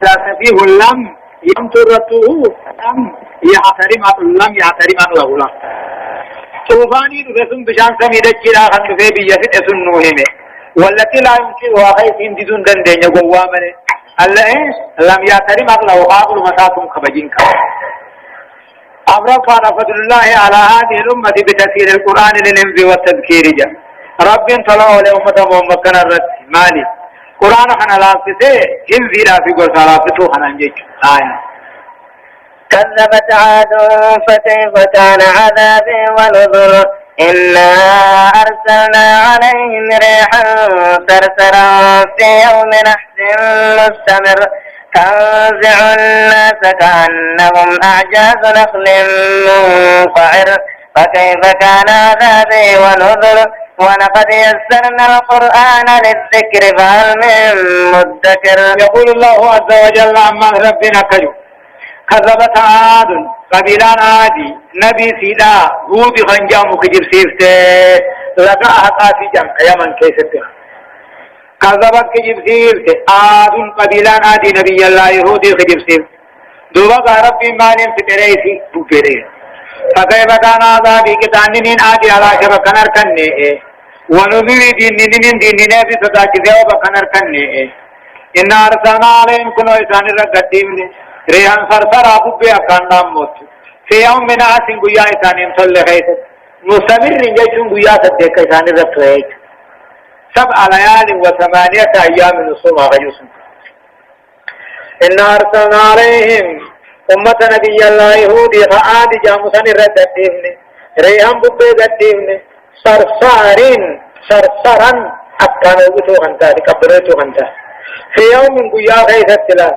فيه لم يمترته لم يحترم لم يحترم له طوفاني رسم بشان سميدة كلا خند في بيسد اسنوهم والتي لا يمكنها خيف اندزون دندين يقوى منه ألا إيش لم يحترم له قابل مساكم خبجين أمرك على فضل الله على هذه الأمة بتسير القرآن للنمز والتذكير جاء رب طلعوا لأمة ومكنا الرد مالي قرآن خنا لافته هنزي لا في قرص لافته خنا نجيك آية كذبت عاد فكيف كان عذابي ونذر إنا أرسلنا عليهم ريحا صرصرا في يوم نحس مستمر تنزع الناس كأنهم أعجاز نخل منقعر فكيف كان عذابي ونذر ولقد يسرنا القرآن للذكر فهل من مدكر. يقول الله عز وجل عما ربنا كجو كذبت عاد قبيلان عادي نبي سيدا هود خنجام كجيب سيفته لقى أحقاتي جمع يمن كيستها كذبت كجيب سيفته عاد قبيلان عادي نبي الله يهودي كجيب سيفته دوبا ربي مالين فتريسي بفره فكيف كان عذابي كتانين عادي على شبك نركنه ونذير دينين في صداكته وبكنر كنه إن أرسلنا عليهم كنو إسان الرقديم ريحان صرصر أبو بيأكان نام موت في يوم من آسين قيا إسان يمثل لخيط مستمر رنجيشون قيا صدق إسان الرقديم 7 ليال و8 أيام نصوم غيوسم إن أرسلنا عليهم أمة نبي الله يهودي فعاد جامسان الرقديم ريحان ببي قديم صرصرا أكانوا بتو غنتا كبرتو غنتا في يوم قيا غيث التلا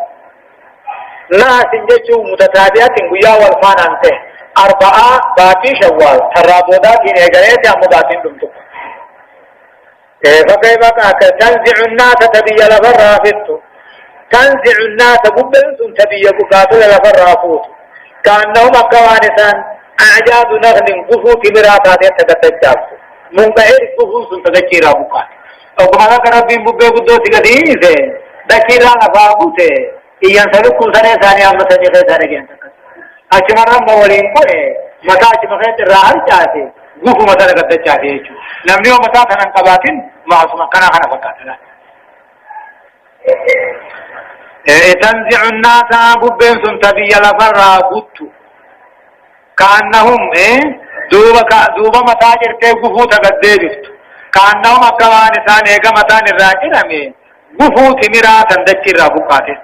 ناس جيشو متتابعات قيا والفان أنته 4 باقي شوال ترابودا كين اغريت يا مباتين دمتو فكيف تنزع الناس تبي لفرافت تنزع الناس ببنسون تبي بقاتل لفرافوت كأنهم أكوانسان أعجاز نغل قفو كبراتات يتكتجاب منقعر قفو سنتذكير أبوكات أو كما ربي مبه قدو تقديسه ذكيرا نفابوته إيان سلوكو سنة ثانية أمسا جغي ثانية أشمرا مولين قوي متا أشمخيط الرحل جاته قفو مثلا قد جاته نمنيو متا ثنان قباتين معصوما كنا خنا فكاتنا تنزع الناس ببه سنتبي لفرا قدو كأنهم دوبا متاجر كي قفو تقديجت كأنهم أكوان إسان إيقا متان الراجل أمي قفو تمرا تندكر ربقاته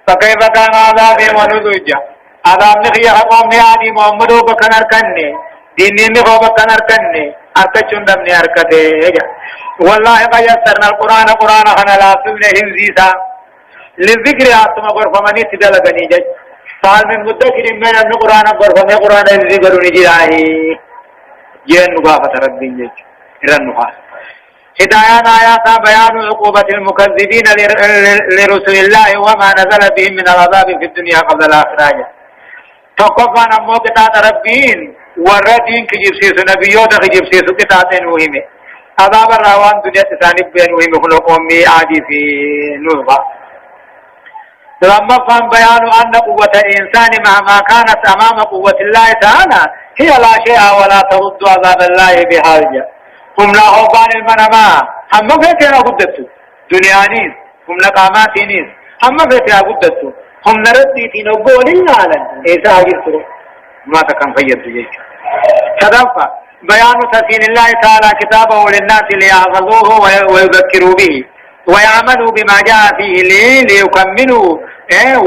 فكيف كان عذابي ونذوجا عذاب نخي حقوم نعادي محمدو بكنر كني ديني نخو بكنر كني أركچون دمني أركته والله قد يسرنا القرآن خنا لا سبنه هنزيسا للذكر آتما غرفماني سدل غنيجج فهل من مدكر من أن قرآن غرفمي قرآن الذكر نجراهي جين نقافة ربي جج إرن نقافة هدايان آيات بيان عقوبة المكذبين لرسل الله وما نزل بهم من العذاب في الدنيا قبل الآخرة فقفا نمو كتاب ربين والردين كجيب سيسو نبيوت كجيب سيسو كتابين وهمي عذاب الروان دنيا تسانب بين وهمي خلقهم عادي في نوبة لما فهم بيان أن قوة الإنسان مهما كانت أمام قوة الله تعالى هي لا شيء ولا ترد عذاب الله بحاجة هم لا خوفان المنما هم فيتنا قدتو دنيانيس هم لقاماتينيس هم فيتنا قدتو هم نرديتين وقول النالا إيسا أجلتو ما تكن فيدو جيش صدفة بيان تسين الله تعالى كتابه للناس ليعظوه ويذكروا به ويعملوا بما جاء فيه ليكملوا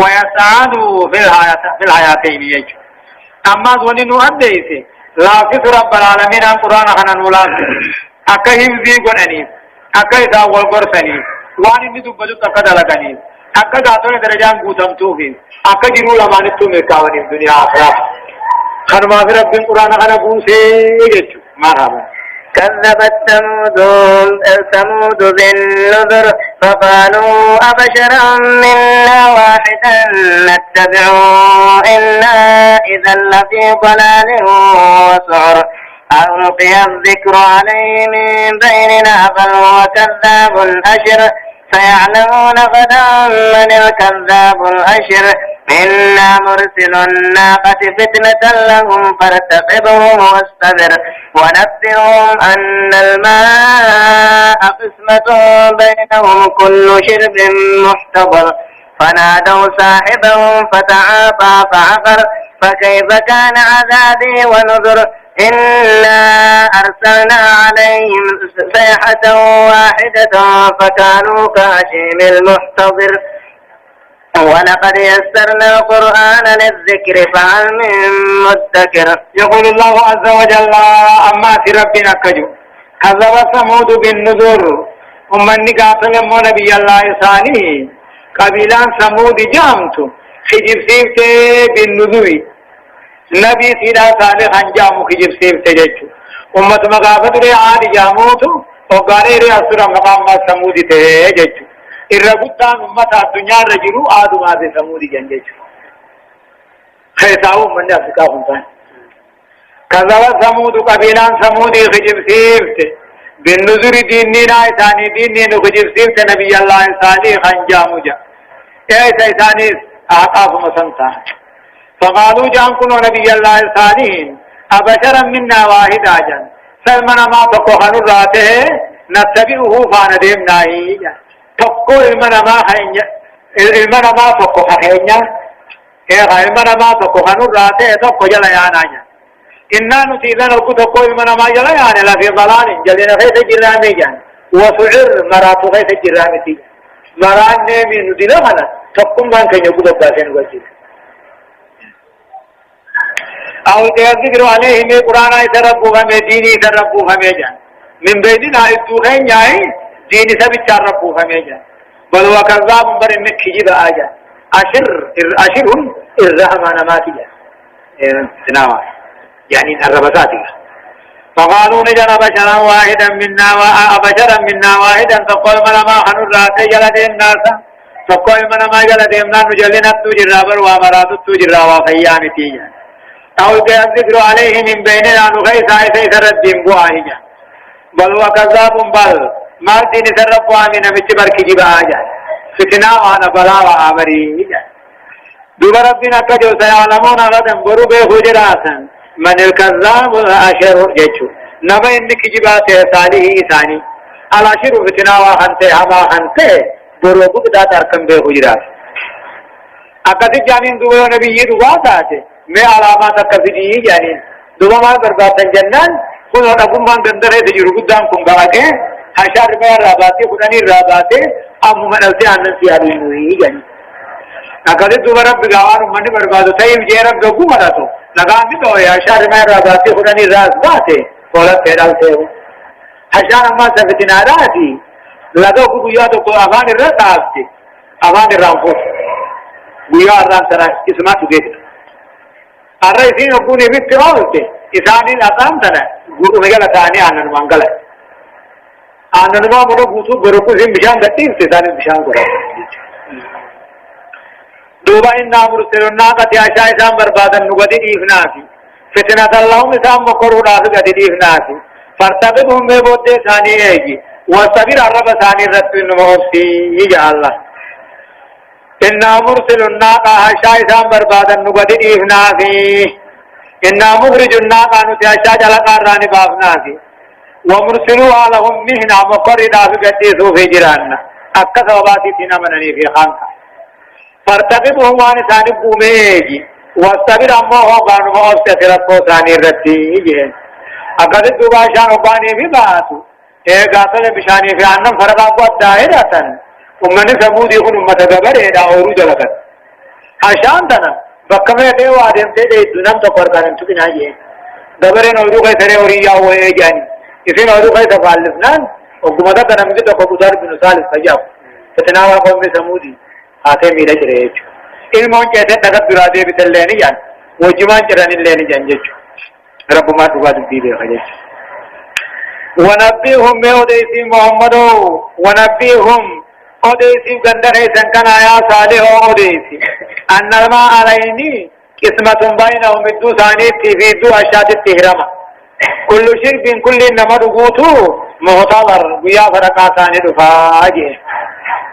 ويسعدوا في الحياتين يجو أما ظننوا أبديسي لا فكر رب العالمين عن قرآن خنا نولاد أكا هفزي قناني أكا إتاول قرساني واني ندو بجو تقدر لغاني أكا داتون درجان قوتم توفين أكا جنو لمانتو مكاوني الدنيا آخرا خنما في رب القرآن خنا قوسي يجو مرحبا كذبت ثمود بالنذر فقالوا أبشرا منا واحدا نتبعه إنا إذا لفي ضلال وسعر ألقي الذكر عليه من بيننا بل هو كذاب أشر سيعلمون غدا من الكذاب الأشر إنا مرسل الناقة فتنة لهم فارتقبهم واصطبر ونبئهم أن الماء قسمة بينهم كل شرب محتضر فنادوا صاحبهم فتعاطى فعقر فكيف كان عذابي ونذر إنا أرسلنا عليهم صيحة واحدة فكانوا كهشيم المحتضر ولقد يسرنا القرآن للذكر فهل من مدكر. يقول الله عز وجل أما في ربنا كجو كذب ثمود بالنذر ومن قاتل نبي الله صالح قبيلان ثمود جامت خجب سيفت بالنذر نبي سيدا صالح انجامو خجب سيفت جيشو أمة مغافت ري عاد جاموتو وقاري ري أسر مقام ثمود تجيشو الرغوتان أمة الدنيا رجلو آدم آدم ثمود جنجيشو خيساو من أفكا فنطان كذب ثمود قبيلان ثمود خجب سيفت بالنذر ديننا إساني ديننا خجب سيفت نبي الله صالح انجامو جا ايسا إساني آقاف مسنطان فقالوا جانكم نبي الله صالح أبشرا منا واحدا جان سلمنا ما تقوخن الراته نتبعه فاندمنا هي تقو المنا ما تقوخن المنا ما تقوخن الراته تقو جليانا جان إنا نتيذن الكو تقو المنا ما جليانا لفي ضلال جلنا خيث جرامي جان وسعر مراتو خيث جرامي تي مران نيمي ندلغنا تقو من كن يقود الداسين وجيد أو تذكر عليهم القرآن يتربوها من ديني يتربوها ميجان من بيننا الدوخين جاي ديني سبت تربوها ميجان بل وكذاب بر إنك جيب آجا أشرهم الرحمن ما تجا تناوى يعني الربطاتي فقالوا نجنا بشرا واحدا منا وبشرا منا واحدا تقول من ما خنور راتي جلدهم ناسا تقول من ما جلدهم نان نجلنا التوجر وامرات التوجر وخيام تيجان أو يذكر عليه من بيننا نغيث عيسى الدين بواهجا بل وكذاب بل ما الدين سربوا من مجبر كجب آجا فتنا وانا بلا وآمريجا دوب ربنا كجو سيعلمون غدا برب خجراتا من الكذاب الأشر جيشو نبا إن كجبات صالح إساني الأشر فتنا وانته هما انته برب دا تركم به خجرات أكثر جانين دوب نبي دوباتاته میں علامات کفدی یعنی دوما برباتن جنان خود نقوم من گندر ہے تجربہ قدام کم باگے حشر میں رابطے خدانی رابطے ام من سے ان سے ابھی ہوئی یعنی اگر دوبارہ بگاوان من برباد ہوتا ہے یہ رب کو مرا تو لگا بھی تو حشر میں رابطے خدانی رابطے کولا پھیرال سے حشر ما سبتنا راضی لگا کو گیا تو کو اغان رات سے اغان رامو گیا رام ترا اسما تو دیکھ الرئيسين يكون يبت أولته إثاني الأقام تنا قولوا مجال ثاني عن المانجلة عن الماء منو بوسو بركو زين بشان دتين ثاني بشان كره دوبا إن نامور سرنا كتيا شاي سام بربادن نقدي إفناسي فتنة الله مسام مكرو راس كتير إفناسي فرتبهم بودة ثاني هيجي وصبر الرب ثاني رتين موسي يجا الله إنا مرسل الناقة شاي سام بربادن نقدي إفناسي إنا مخرج الناقة نتيا شاي جلقاراني بافناسي ومرسلوا لهم مهنا مقردا في قديسو في جيراننا أكثر وباتي فينا منني في خانك فارتقبهم وان ثاني قوميجي واستبر أمه وقانوا مؤسسة ربو ثاني رتيجي أكثر دوباشان وقاني في باتو قاتل بشاني في عنم فرقا قوات دائرة ومن سمود يكون أمة قبر إذا أوروج لكت عشان تنا بكمه ديو آدم تيجي دونم تقرقان انتوكين هاي قبرين أوروج سري أوريا وإيه جاني إذن أولو خيط فالفنان وقمتا تنمجد وقبضار بن صالح فجاب فتناوى قوم سمودي آتے میرا جرے جو علمون کہتے ہیں تغت برادے بتل لینے جان وجمان چرانی لینے جان جو رب ما دعا دی دے خجے ونبئهم بأوديسي محمدو ونبئهم أوديسي قندر سنكن آيا صالح أوديسي أن الماء عليني قسمة بينهم الدو ثاني في دو أشاد التهرمة كل شرب كل نمر قوتو مهتبر ويا فرقاتان رفاجه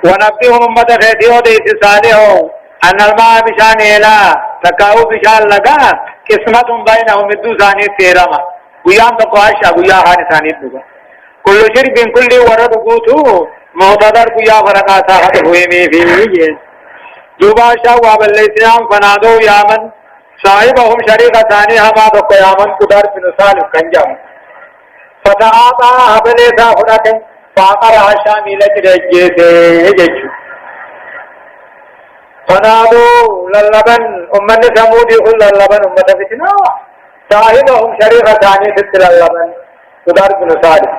ونبئهم أمة فيديو ديس صالحو أن الماء بشان إلا تكاو بشان لغا قسمة بينهم الدو ثاني تيرما ويام تقواشا ويا هاني ثاني دوغا كل شرب كل ورد قوتو معتدر ويا فرقاتا هوي مي فيه دوبا شاوا بالإسلام فنادو يامن صاحبهم شريك ثاني هما دو قيامن قدر بن صالح كنجم فتعاطى هبلتا فرقه فاقر عشاميلة رجيته يجيشو فنادوا للبن أمة ثمود يقول للبن أمة فتنا صاحبهم شريك ثاني ست للبن قدر بن صالح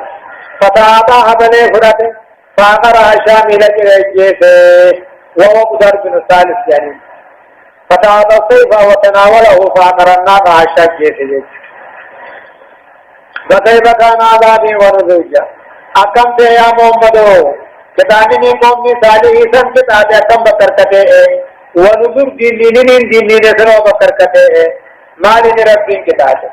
فتعاطى هبلي فرقه فاقر عشاميلة رجيته وهو قدر بن صالح يعني فتعاطى الصيف وتناوله فاقر الناق عشاميلة فكيف كان عذابي ونذوجه أكم تے یا محمدو کتانی نے قوم نے صالح سن کے تاج اکم بکر کتے ونظر دینین سرو بکر کتے مالی ربین کے تاج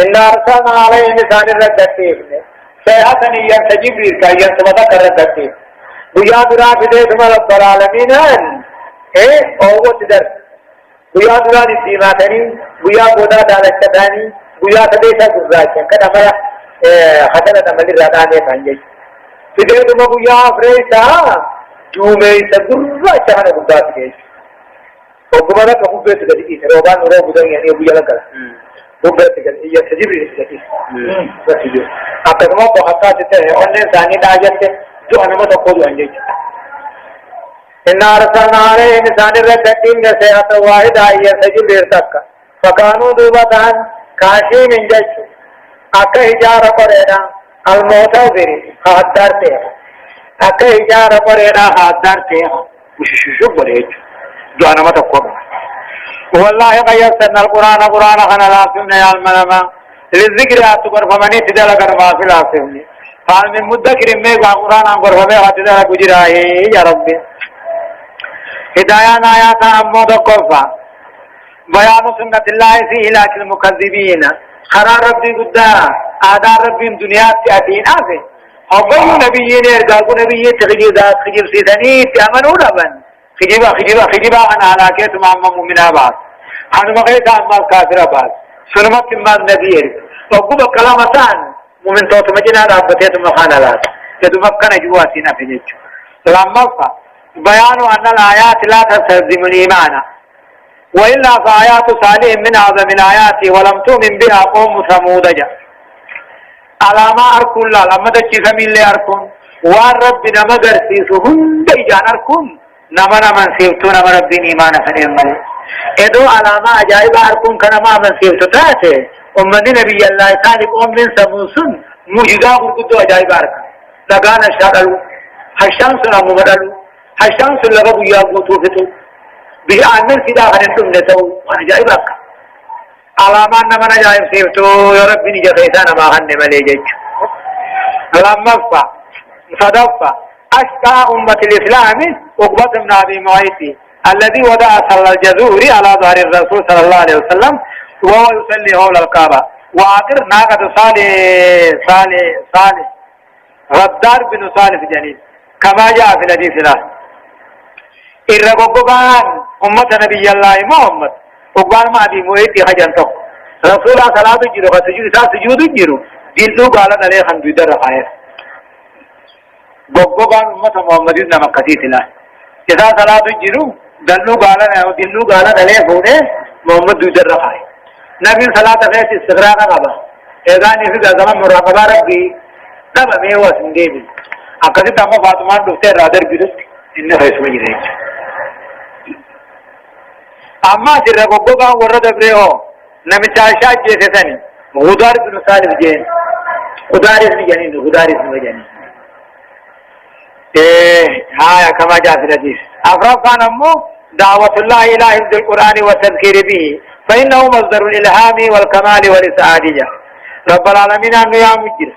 ان ارسلنا علیہ نسان الرجتیف نے سیحتنی ینتجیب ریسا ینتبتا کر رجتیف بیا درا فدے ثم رب العالمین اوت در بیا درا نسیما تنی بیا گودا دالکتانی بیا سدیسا گزاشن کد ہمارا خطرت عملی رادانے کھانجے فديت مبويا فريسا جومي تقرر شهر قدات كيش وقمنا كمبيت كذي روبان نورو بدن يعني أبويا لكلا كمبيت كذي هي تجيب لي كذي بس يجو أكمل بحثا جته أني ثاني داجت جو أنا ما تقول عنجي إن أرسلنا عليه إنسان الرجيم نسيات واحد آية تجيب ليرتك فكانوا دوبان كاشي من جيش أكهجار قرينا المعتذر حاضرته أكا إجارة برينا حاضرته وشششو بريج جو أنا ما تقوم والله قيسنا القرآن خنا لاسمنا يا المنما للذكر أتقر فمن اتدال قرما في لاسمني قال من مدكر ميقوا قرآن أنقر فمن اتدال قجراه يا ربي هدايان آيات أمو دقفا بيان سنة الله في إلاك المكذبين خرار ربي قدارا آدار ربي دنيا تأتين آفه حبه نبيين ارقاقو نبيين تخجيب ذات خجيب سيثني تأمنوا لبن خجيبا أنا علاكيت معمم من آباد حنمقيت أمال كافر آباد سنمت مال نبيين وقوب كلامتان ممن توت مجنى رابطيت مخانلات يدو مكان جواتنا في نجو لما بيان أن الآيات لا تستلزم الإيمان وإلا فآيات صالح من أعظم الآيات ولم تؤمن بها قوم ثمود جاء علامة أركون لا لما تجي فمن لي أركون والرب نما درسيسو هند إجان أركون نما من سيبتو نما رب إيمان فنين ملي إدو علامة أجائب أركون كنما من سيبتو تاتي أمني نبي الله تعالى قوم من سموسن موجدا قدو أجائب أركون لغانا شغلو حشان سلام مبرلو حشان سلغبو يابوتو فتو بأن الفدا خنتم نتو وانا جايب لك علامان من جايب سيفتو يا ربي نجا خيسان ما خن مليجج لما صدفة أشقى أمة الإسلام أقبة من أبي معيطي الذي وضع صلى الجذور على ظهر الرسول صلى الله عليه وسلم وهو يصلي حول الكعبة وآخر ناقة صالح غدار بن صالح جنيد كما جاء في الحديث له إرقوقان أمة نبي الله محمد وقال ما دي مويتي حجنتو رسول الله صلاة جيرو سجود جيرو دلو قال عليه خندو در رخائر قوقان أمة محمد إنما قتيت الله إذا صلاة جيرو دلو قال عليه فوده محمد در رخائر نبي صلاة غيث استغراق قبا إذا نفذ زمان مراقبة ربي قبا ميوة سنديبي أقصد أما فاطمان دفتر رادر جيرو إنه حيث مجرد أما سر قبقا ورد بريو نمشاشا جيسسني غدار بن صالح جين غدار اسم جنين هايا كما جاء في الحديث أفراد كان أمو دعوة الله إلى حفظ القرآن والتذكير به فإنه مصدر الإلهام والكمال والسعادية رب العالمين أنه يا مجر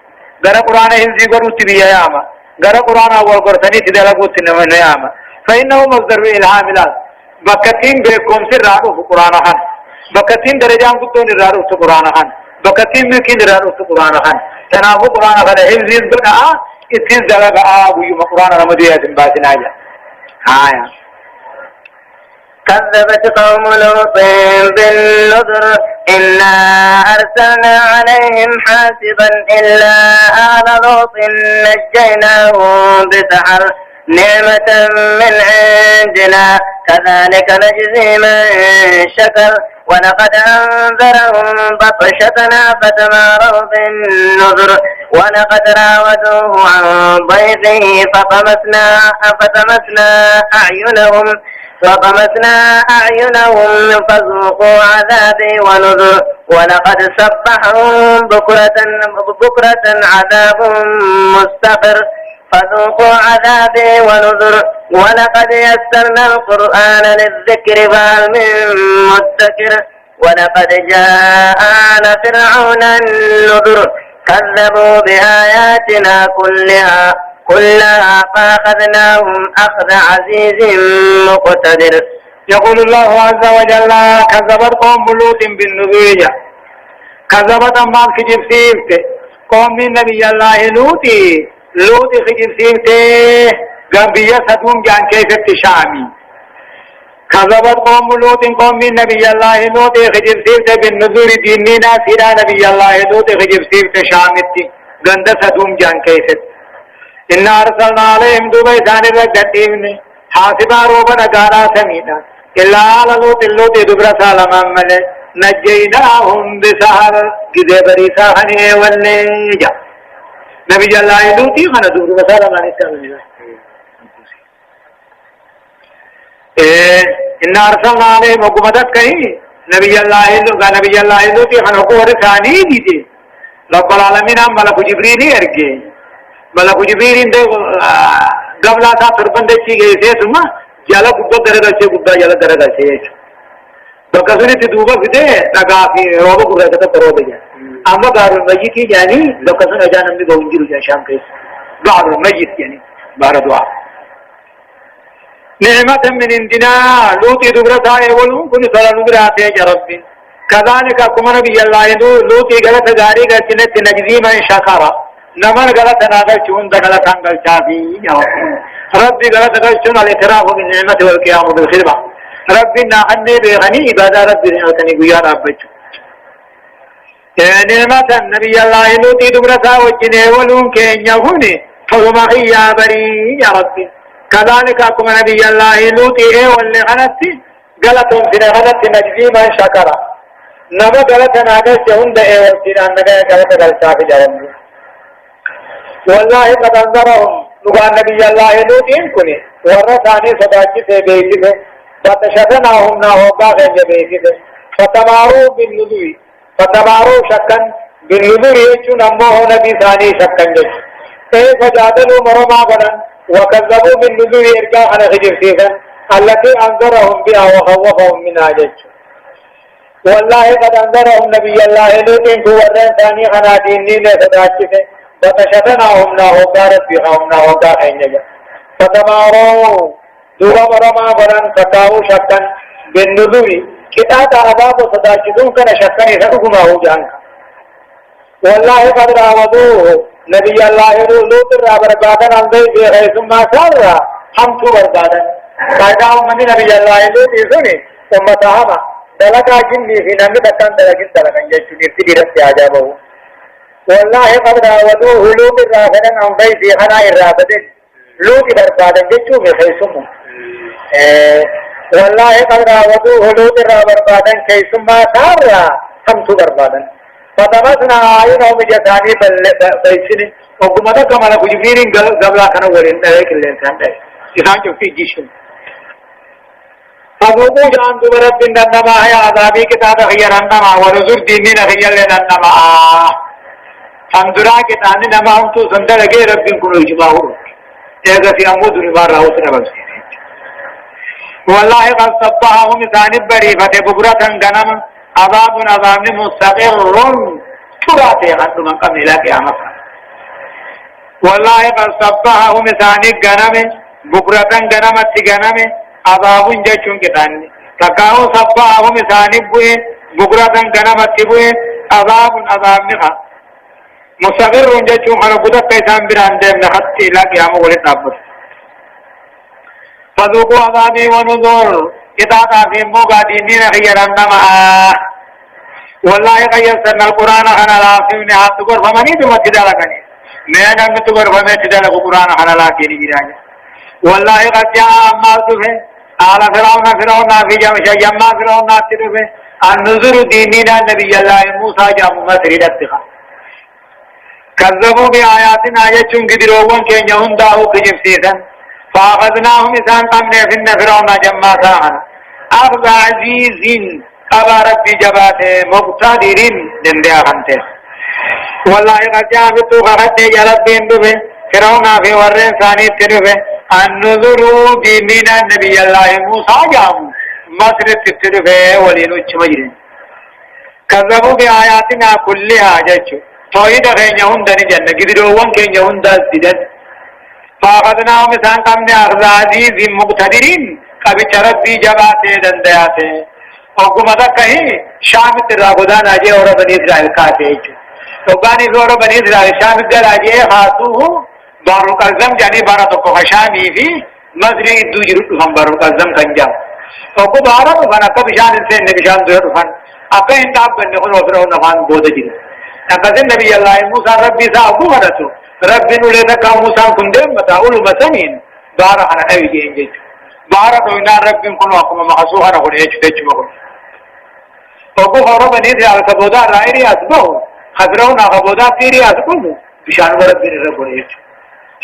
غير قرآن حفظي قروت بي ياما غير قرآن أول قرطني تدلقوت نمو ياما فإنه مصدر الإلهام لا بكتين بكم سر رادو في قرآن خان بكتين درجان كتون رادو في قرآن خان بكتين مكين رادو في قرآن خان تنافو قرآن خان حفظ الدنيا اتين زلق آبو يوم قرآن رمضي يتن باسنا جا آية كذبت قوم لوط بالنذر إنا أرسلنا عليهم حاسبا إلا آل لوط نجيناهم بسحر نعمة من عندنا كذلك نجزي من شكر ولقد أنذرهم بطشتنا فتماروا بالنذر ولقد راودوه عن ضيفه فطمسنا أعينهم فذوقوا عذابي ونذر ولقد سبحهم بكرة عذاب مستقر فذوقوا عذابي ونذر ولقد يسرنا القرآن للذكر فهل من مدكر ولقد جاء آل فرعون النذر كذبوا بآياتنا كلها فأخذناهم أخذ عزيز مقتدر. يقول الله عز وجل كذبت قوم لوط بالنذر كذبت أمام خجب سيفت قوم من نبي الله لوط خجب سيفت غنبية سدوم جان كيف التشامي كذبت قوم لوط قوم من نبي الله لوط خجب سيفت بالنذر ديننا سيرا نبي الله لوط خجب سيفت شامتي غند سدوم جان كيف إن أرسلنا عليهم دبي ثاني رجعتهم حاسبا روبا نقارا سمينا إلا على لوط دبرا سالما ملي نجيناهم بسحر كذا بريسا خني والنجا نبي الله لوط خنا دبرا سالما نسمينا إن أرسلنا عليهم حكومتك كهي نبي الله لوط خنا قوة ثاني دي رب العالمين هم ملك جبريل يرجع ملك جبريل ده قبل هذا تربند شيء جيسه ثم جالا قبض درجة شيء قبض جالا درجة شيء بكسوني تدوبا كده نقافي روبا قبض كده تروبا جا أما دارو المجيد يعني لو كسون أجانا من بونجيرو جا شام كيس دارو المجيد يعني باردوا نعمة من عندنا لوط دبرة ثاني ولو كن صار نبرة يا ربي كذلك كما نبي الله لوط غلط جاري كجنة نجزي من شكرا نمن غلط ناقل چون غلط انگل چافي ربي غلط غل چون الاعتراف بالنعمة والقيام بالخدمة ربي نحن بغني عبادة ربي نعمتني قيا ربك نعمة النبي الله لوط دبرة وجنه ولون كين يهوني فهما يا بري يا ربي كذلك كما نبي الله لوط واللي غلطي غلطهم في غلط نجزي من شكرا نما غلط ناقل چون ده وسيران غلط غل چافي جارم والله قد انذرهم نبان نبي الله لوطين كني ورثاني صداقي سے بيتي سے فتشتناهم ناهوبا غنج بيتي سے فتمارو شكا بالنذر يچو نمو نبي ثاني شكا جج فجادلوا مرما غنا وكذبوا بالنذر يرجع عن غجر سيفا التي انذرهم بها وخوفهم منها جج والله قد انذرهم نبي الله لوطين ورثاني خنا ديني نے صداقي سے فتشتناهم ناهوبا ربهم ناهوبا غنج فتمارو دوبا مرما غنا فتاو شكا بالنذر كتاب عذاب صداقتون كان شكا يسقما هو جانك والله قد راودوه نبي الله لوط را بربادن اندے ہے ثم سر ہم تو بربادن قاعدہ من نبی اللہ لوط سنے امتها دلکا جنی في نمی تکان دلکن دلکن جچنی تیرت عجابو والله قد راودوه لوط را بربادن اندے في حنا الرابدن لوط بربادن جچو میں خیسم والله قد راودوه لوط را بربادن كيسما سارا هم تو بربادن فتمسنا عينهم بجساني بيسن وقمنا كما لكو جبريل قبل كانوا ولين تلك الانسان ده إذن جو في جيشن فذوقوا جان دبرت إنما هي عذابي كتاب خير أنما ونزور ديننا خير لأنما فانظرا كتاب نما هم تو سندر غير ربين كنو يجمعون إذا في أمود نبار راوس نبسين والله قد صبحهم ثاني بريفة بكرة غنم عذاب مستقر تراتي غنم من قبل إلى قيامة والله قد صبحهم ثاني غنم بكرة غنم غنم عذاب جچون كتاني تكاو صبحهم ثاني بوئ بكرة غنم بوئ عذاب نخا مستقر جچون خلقودة كيسان بران ديم نخط إلى قيامة ولد نابس فذوقوا عذابي ونذر إذا في موقع دينين خير النما والله قيسنا القرآن أنا لا فيني هاتقر فمني تمتدى لكني ما نم تقر فمتدى لك القرآن أنا لا كيني جراجة والله قد جاء أمال تفه على فرعون في جمع فرعون تفه النذر ديننا النبي الله موسى جاء ممثل الاتخاذ كذبوا بآياتنا يجون قدروا كين يهنداه كجب سيسا فأخذناهم إسان قمنا فإن فرعون جمع ساعا أخذ عزيز أبا ربي جباته مقتدر دندیا خانته والله قد جاء بتوخت يا ربي اندوه فرعون في ورن ثاني تنوه النذر ديننا النبي الله موسى جاء مصر تتنوه ولينوش مجرين كذبوا بآياتنا كلها جيشو توحيد خين يهندن جنة قدروا كين يهندن سيدن فأخذناهم إسان قمنا أخذ عزيز مقتدرين قبل ربي جباته دندیاته وقم ذكه شام تراغدان أجي اور بني إسرائيل كاته وقاني اور بني إسرائيل شام قال أجي خاصوه بارو قزم جاني بارا تو خشامي في مزري دوجرت هم بارو قزم كنجام وقم بارا تو فنا كبشان سے نبشان دوجر فن أكين تاب بني خلو فرعون نفان بود جن أكذب النبي الله موسى ربي سأقوم رسول ربي نولنا كام موسى كندم متى أولو مسنين بارا أنا أبي جينج بارا تو إن ربي كنوا كم محسوها نقول إيش تجمعون وقو خرب نيزي على كبودا رائري أسبو خبرون أخبودا تيري أسبو بشان ورد بني ربونيت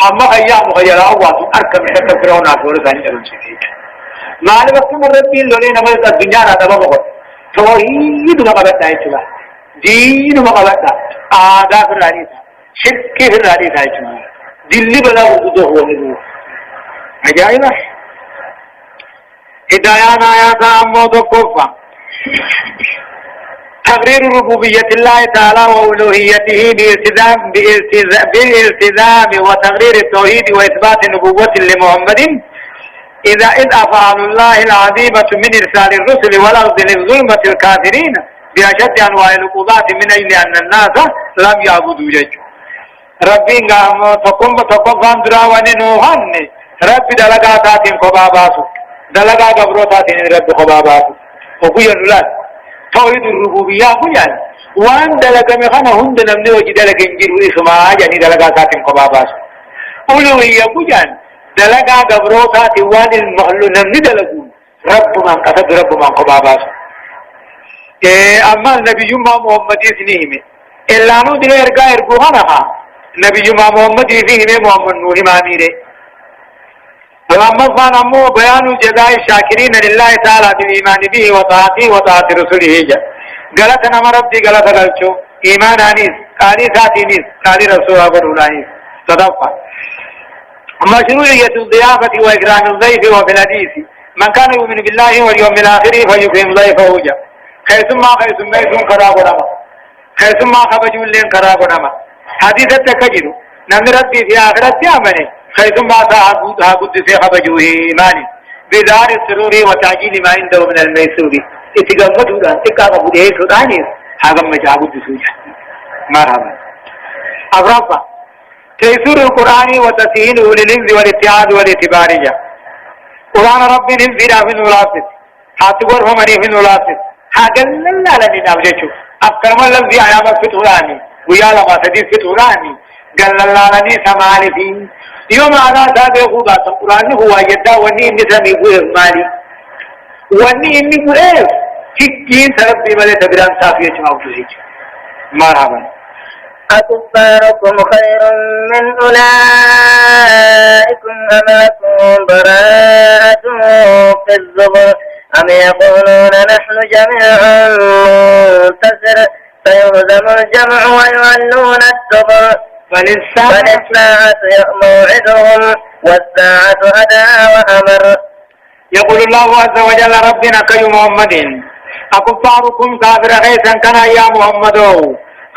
أما خيام خيالا واتو أركم حتى فرعون أخبور ثاني أرون سيديك مال وقت مربي اللولي نمال الدنيا رادا بقول توحيد مقابل دايتوا دين مقابل آداب الرئيسة شرك الرئيسة دايتوا دلي بلا وجوده هو نبو عجائبة هدايان آيات أمود وكفة تقرير ربوبية الله تعالى وألوهيته بالالتزام وتقرير التوحيد وإثبات النبوة لمحمد إذ أفعال الله العظيمة من إرسال الرسل والأرض للظلمة الكافرين بأشد أنواع العقوبات من أجل أن الناس لم يعبدوا جج ربي تقوم فاندرا وننوهن ربي دلقاتات خباباتو دلقا قبروتات رب خباباتو وقوي النلال توحيد الربوبية قيان وان دلق مخانا هند نمني وجي دلق انجير وإسماء يعني دلقاتات خباباتو أولوية قيان دلقا قبروتات وان المحلو نمني دلقون رب من قصد رب من خباباتو أما النبي محمد سنيهم إلا نو دل إرقا إرقوها نبي محمد فيه محمد نوح ماميره فلما كان أمو بيان جزاء الشاكرين لله تعالى بالإيمان به وطاعته وطاعة رسوله قالت نما ربي قالت قلتشو إيمان آنيس قالي ساتينيس قالي رسول أبو الآنيس تدفع مشروعية الضيافة وإكرام الضيف وفي الحديث من كان يؤمن بالله واليوم الآخر فيكرم ضيفه جاء خيثم كراب نما خيثم خبجون لين كراب نما حديث التكجر نمن ربي في آخرت يامنه خيثم ها قدس خبجوه إيماني بدار السرور وتعجيل ما عنده من الميسور اتقامته لان تقام بده سوداني هذا مجا قدس مرحبا أفرافا تيسير القرآن وتسهيله للنز والاتعاد والاتبارية قرآن ربي ننزل في الولاسط حاتقور فمني في الولاسط حاجل لا لني نابجيشو أفكر من لفظي عيام الفتولاني ويالا ما تدير فتولاني قال الله لني سمالي فيه يوم على ذلك يقول القرآن هو يدى واني اني سمي بوئف مالي واني اني بوئف كين تربي ملي تبران صافية موجودة مرحبا أكفاركم خير من أولئكم أم لكم براءة في الزبر أم يقولون نحن جميع منتصر سيهزم الجمع ويولون الدبر فللساعة موعدهم والساعة أدى وأمر يقول الله عز وجل ربنا كي محمد أكفاركم كافر غيثا كان يا محمد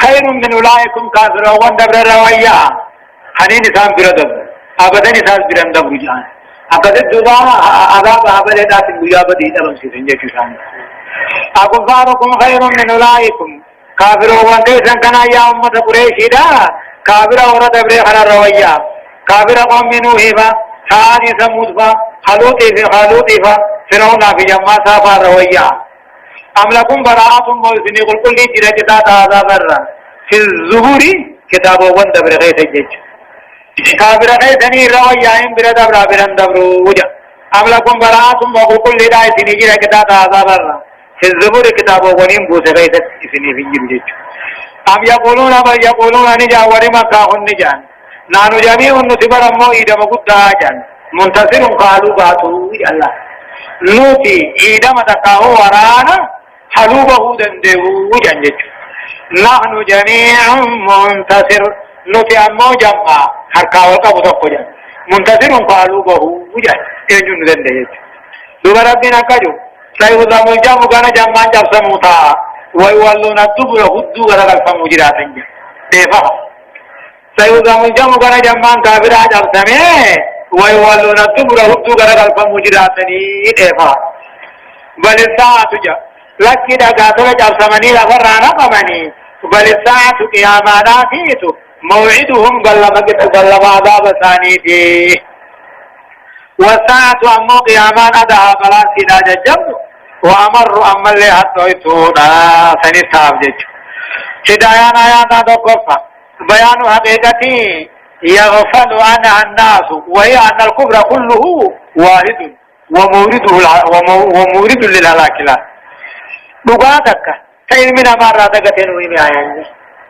خير من أولئكم كافر وندبر روايا حنين نسان بردب أبدا نسان برندب رجان أبدا الدبان أذاب أبدا ذات المجابة دينا بمسيسن جيشان أكفاركم خير من أولئكم كافر وندبر كان يا محمد قريشي دا كافر ورد ابري خنا رويا كافر قوم نوح با ثاني ثمود با خالوتي فرعون في جمع سافر رويا أم لكم براءة موسني قل كل جرى كتاب هذا برا في الزهور كتاب وند برغيث الجج كابر غيثني رويا إن برد برابرن دبروجا أم لكم براءة وقل كل داعي سني جرى كتاب هذا برا في الزهور كتاب ونين بوس غيث سني في الجج أم يقولون بل يقولون نجا ورما كاهن نجان نانو جميع نتبر أمو إيدا مقود جان منتصر قالوا باتوا الله نوتي إيدا متكاهو ورانا حلوبه دندهو جنجج نحن جميع منتصر نوتي أمو جمع حركاو قبضة جان منتصر قالوبه جان يجن دندهج دوبا ربنا كجو سيوضم الجمع كان جمع جب سموتا ويولون الدبر هدو غرق الفمجرات ديفا سيوضم الجمع كان جمع كابرا جب سمه ويولون الدبر هدو غرق الفمجرات ديفا بل الساعة جا لكي دا قاتل جب سمني لفرانا قمني بل الساعة قيامانا فيتو موعدهم قلما عذاب ثاني والساعة أمو قيامان أدها فلا سيدا ججب وأمر أما اللي حطويتونا سنساب جج هدايان آيانا دقفة بيان حقيقتي يغفل عنها الناس وهي أن الكفر كله واحد ومورد للهلاك لا دقاتك سيد من أمار دقتين ويمي آيان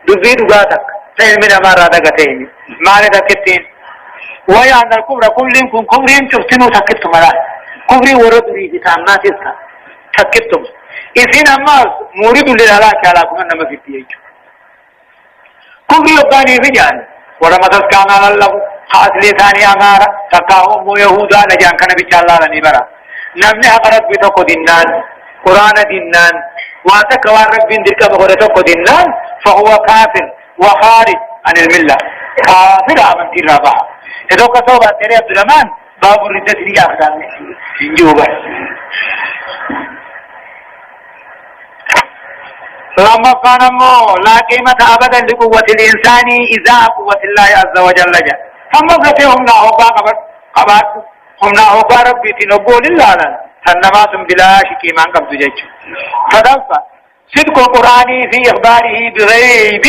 دبي دقاتك سيد من أمار دقتين معنى دقتين وهي أن الكفر كلهم كفرهم تفتنوا تكتم لا كفري وردوا بتامات إذكا تكتم إذن أما مورد للهلاك على كمان ما في الديج كفري يبقاني في جان ورمى تسكانا لله خاصلي ثاني أمارة تقاهم يهودا لجان كان بيشالله لنبرا نمني أقرب بتوكو دينان قرآن دينان واتك وارك بين دركا بغرتوكو دينان فهو كافر وخارج عن الملة كافر آمن تيرابا إذا كتوبة تري عبد الرحمن باب الردة لي أخدان جوبا لما كان لا قيمة أبدا لقوة الإنسان إذا قوة الله عز وجل جاء فما فتهم لا هوبا قبات هم لا هوبا ربي تنقول الله سنمات بلا شكي من قبض جيش فدفع صدق القرآن في إخباره بغيب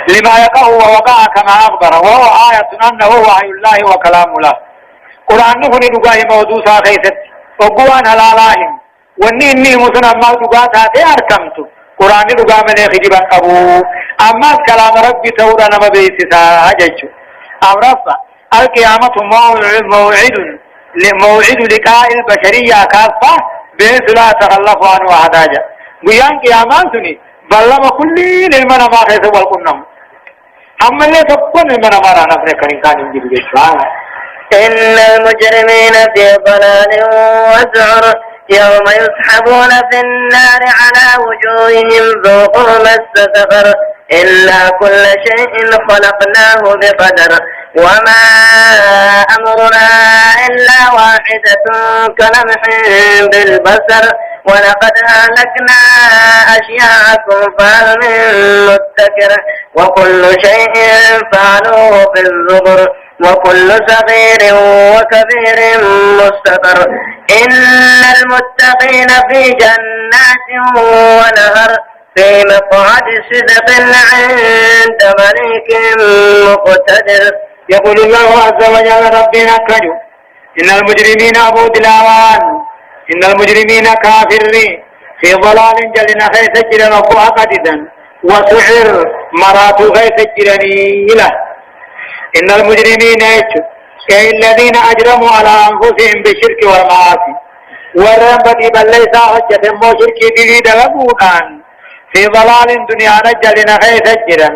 لما يقع ووقع كما أخبر وهو آية أنه وحي الله وكلام الله قرآن نفن دقاه موضوسا خيست وقوان هلالاهم واني إني مسنا ما دقاتها تأركمت قرآن دقاه من خجبا أبو أما كلام ربي تورا نما بيسسا هجج أورفا القيامة موعد لقاء البشرية كافة بيس لا تخلف عنه أحداجا قيان قياماتني بلما كل لمن ما خيس والقنم أما اللي تكون لمن ما رانا فنكرين كان ينجب جيشوان إن المجرمين في ضلال وسعر يوم يسحبون في النار على وجوههم ذوقوا مس سقر إلا كل شيء خلقناه بقدر وما أمرنا إلا واحدة كلمح بالبصر ولقد أهلكنا أشياعكم فهل من مدكر وكل شيء فعلوه في الزبر وكل صغير وكبير مستقر إن المتقين في جنات ونهر في مقعد صدق عند مليك مقتدر يقول الله عز وجل ربنا كجو إن المجرمين أبو دلاوان إن المجرمين كافرين في ضلال جلنا خيس جرن وقوع قددا وسحر مرات خيس جرنيلة إن المجرمين أي الذين أجرموا على أنفسهم بالشرك والمعاصي ورنبتي بل ليس حجة مو شركي بليد لبودان في ضلال دنيا نجلنا خيس جرن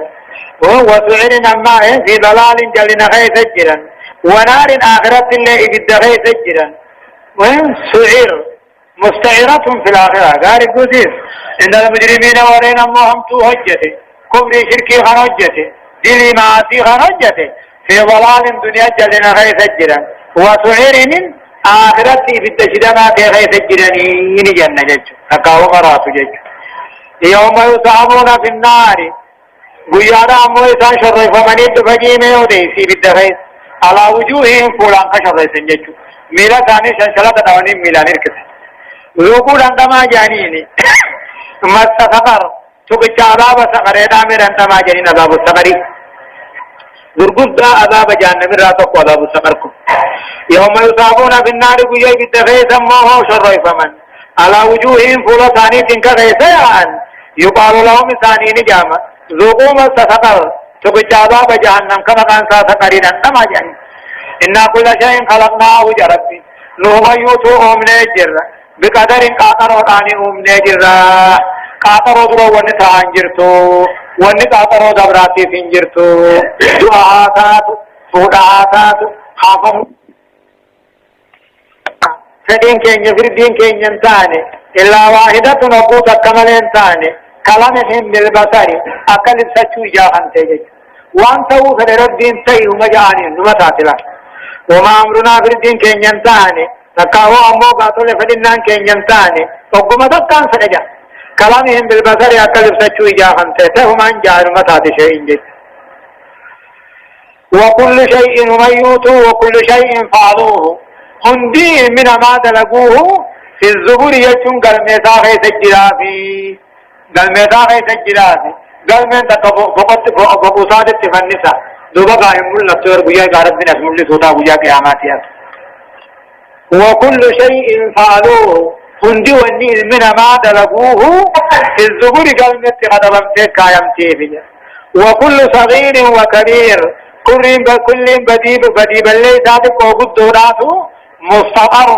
وسحر أما في ضلال جلنا خيس جرن ونار آخرة اللي إبد خيس جرن وسعر مستعرة في الآخرة قال القدير إن المجرمين ورين أمهم توهجته كبري شركي خنجته دلي معاصي خنجته في ضلال دنيا جلنا غيث الجرا وسعر من آخرة في التشدمات غيث الجرانين جنة جج أقاو مرات جج يوم يصعبون في النار قيانا أمو إسان شرف من يدفجي ميودي في الدغيث على وجوههم فلان كشر سنجتو ميلا ثاني شنشلة دواني ميلا نركز ذوقوا عندما جانيني ما السفر تقول عذاب سفر دامر عندما جانين عذاب السفري غرغد عذاب جهنم راتك عذاب السفركم يوم يصابون بالنار بجيب الدفيس موه شر فمن على وجوههم فلان ثاني تنك غيثيان يقال لهم ثاني نجامة ذوقوا ما السفر تقول عذاب جهنم كما كان سفرين عندما جانين إنا كل شيء خلقناه جربي نوم يوتو من الجر بقدر قاطر وداني من الجر قاطر درو ونتا انجرتو ونقاطر دبراتي فينجرتو دعاءات فودعات خافم فدين كين يفردين كين ينتاني إلا واحدة نقوط كمال ينتاني كلامهم بالبصر أكل سچو جاهن تيجي وانتو فدردين تيو مجاني نمتاتلا وما أمرنا في الدين كين ينتاني نكاو أمو قاتل فدنان كين ينتاني وقم تكان سنجا كلامهم بالبصر أكلف سچو إجاهم تيتهم عن جار متات شيء جد وكل شيء ميوت وكل شيء فعلوه هندي من ما دلقوه في الزبور يجون قلميتا غيث الجرافي قلميتا غيث الجرافي قلميتا فقوصات التفنسة دوبا قائم الله تور بيا غارب بن اسم الله سودا بيا قياماتيا وكل شيء فعلوه هندي وني من ما دلقوه في الزبور قلمت قدم قائم تيفيا وكل صغير وكبير كل بديب اللي ذاتك وقد دوراتو مستقر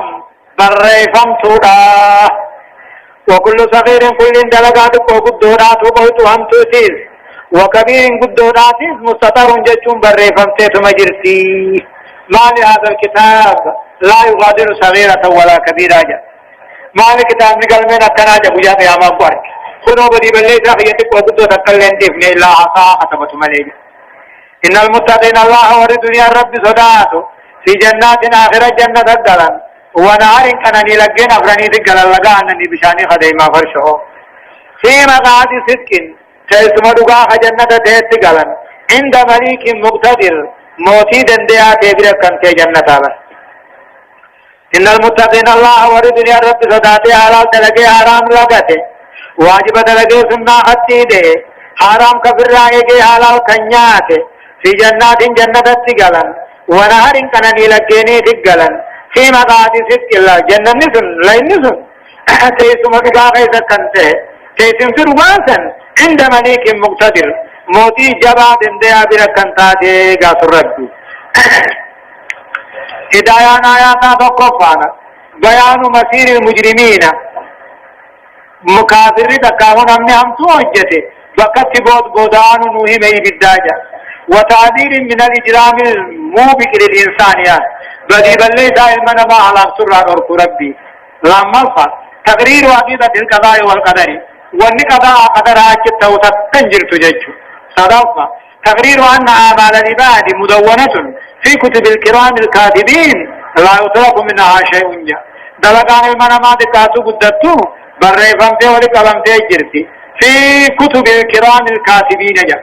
بريفم تودا وكل صغير كل دلقاتك وقد دوراتو بهتو هم توتيز وكبير قدونات مستطر جتون بريفم تيتم جرتي ما لهذا الكتاب لا يغادر صغيرة ولا كبيرة جا ما لكتاب نقل من التناجة بجاء قياما قوارك كنو بدي بالليل رخيتك وقدو تقلن تفني إلا عصا خطبت مليجا إن المتقين الله ورد دنيا الرب صداته في جنات آخرة جنة الدلن ونهار كانني لقين أفراني تقل اللقاء أنني بشاني خديما فرشه في مقعد صدق تسمى دقاء جنة تهت قلن عند مليك مقتدر موتي دنديا تبرا كنت جنة على إن المتقين الله ورد دنيا رب صداته حلال تلقي حرام لگتے واجب تلقي سنة حتیده حرام کفر رائے حلال کنیاتے في جنات جنة تقلن ونهر كنني لقيني تقلن في مقعد صدق الله جنة نسن لين نسن تسمى دقاء غيث كنت تسمى فرماسا عند مليك مقتدر موتي جبا دنديا بركنتاتي غاسر ربي هدايان آياتا بقفانا بيان مسير المجرمين مكافر تكاون امن هم توجته وقت بود بودان نوهي مي بالداجة وتعذير من الإجرام الموبك للإنسانيات بدي بلي دائل من ما على سرع ورق ربي لما الفا تقرير عقيدة القضاء والقدر والنقضاء قدر عجت وتتنجر تججو صدفة تقرير أن أعمال العباد مدونة في كتب الكرام الكاتبين لا يطلق منها شيء جاء دلقان المنامات كاتو قدتو بريفمتي ولقلمتي جرتي في كتب الكرام الكاتبين جاء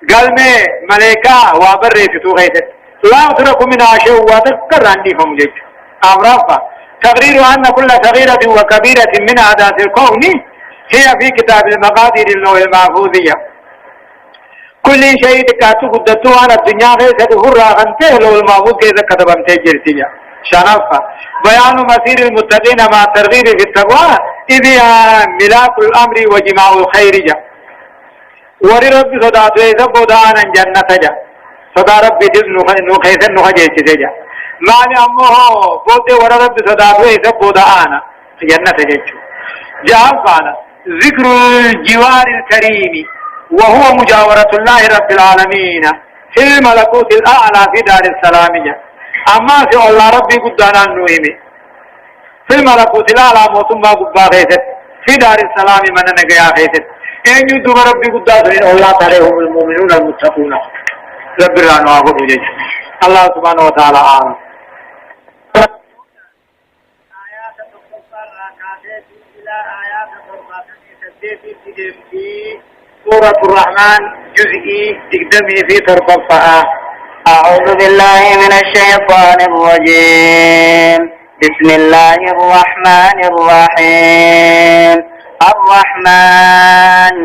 قال مي ملائكة وبريفتو غيثت لا يطلق منها شيء وذكر عندهم جج أمرافة تقرير أن كل صغيرة وكبيرة من عادات الكون هي في كتاب المقادير اللوح المحفوظية كل شيء تكاتو قدتو على الدنيا غير تدهر راغنته لو المحفوظ كيسا كتبمته جرتيا شرفا بيان مسير المتقين مع الترغيب في التقوى إذ ملاك الأمر وجماع الخير جا ور رب صداته إذا بودانا جنة جا صدا رب جز نخيث نخجيش جا معنى أمه بود ور رب صداته إذا بودانا جنة جا جاء ذكر الجوار الكريم وهو مجاورة الله رب العالمين في الملكوت الأعلى في دار السلامية أما في الله ربي قدانا النويمي في الملكوت الأعلى موتما قبا غيثت في دار السلام من نقيا غيثت إن يدوم ربي قدانا الله تعاليهم المؤمنون المتقون رب الرحمن وعبد جيش الله سبحانه وتعالى آمين آيات تقصر راكاتي إلى آيات في سورة الرحمن جزئي تقدمي في تربصة أعوذ أعوذ بالله من الشيطان الرجيم. بسم الله الرحمن الرحيم. الرحمن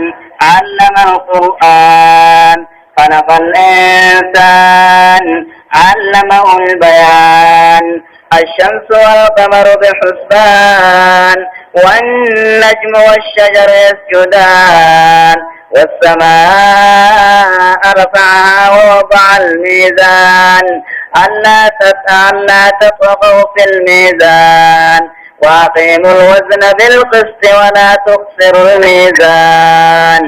علم القرآن خلق الإنسان علمه البيان. الشمس والقمر بحسبان والنجم والشجر يسجدان والسماء رفعها ووضع الميزان ألا تطغوا في الميزان وأقيموا الوزن بالقسط ولا تخسروا الميزان.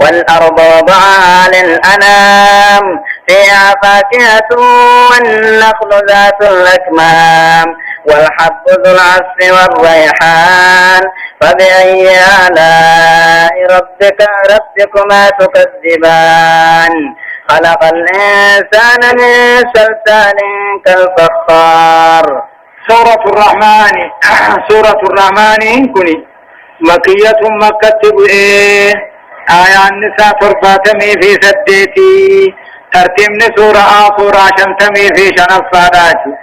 والأرض وضعها للأنام فيها فاكهة والنخل ذات الأكمام والحب ذو العصف والريحان. فبأي آلاء ربكما تكذبان. خلق الإنسان من صلصال كالفخار. سورة الرحمن كني مكية مكة آية النساء ترباتمي في سديتي ترتيبني سورة شمتمي في شنفاداتي.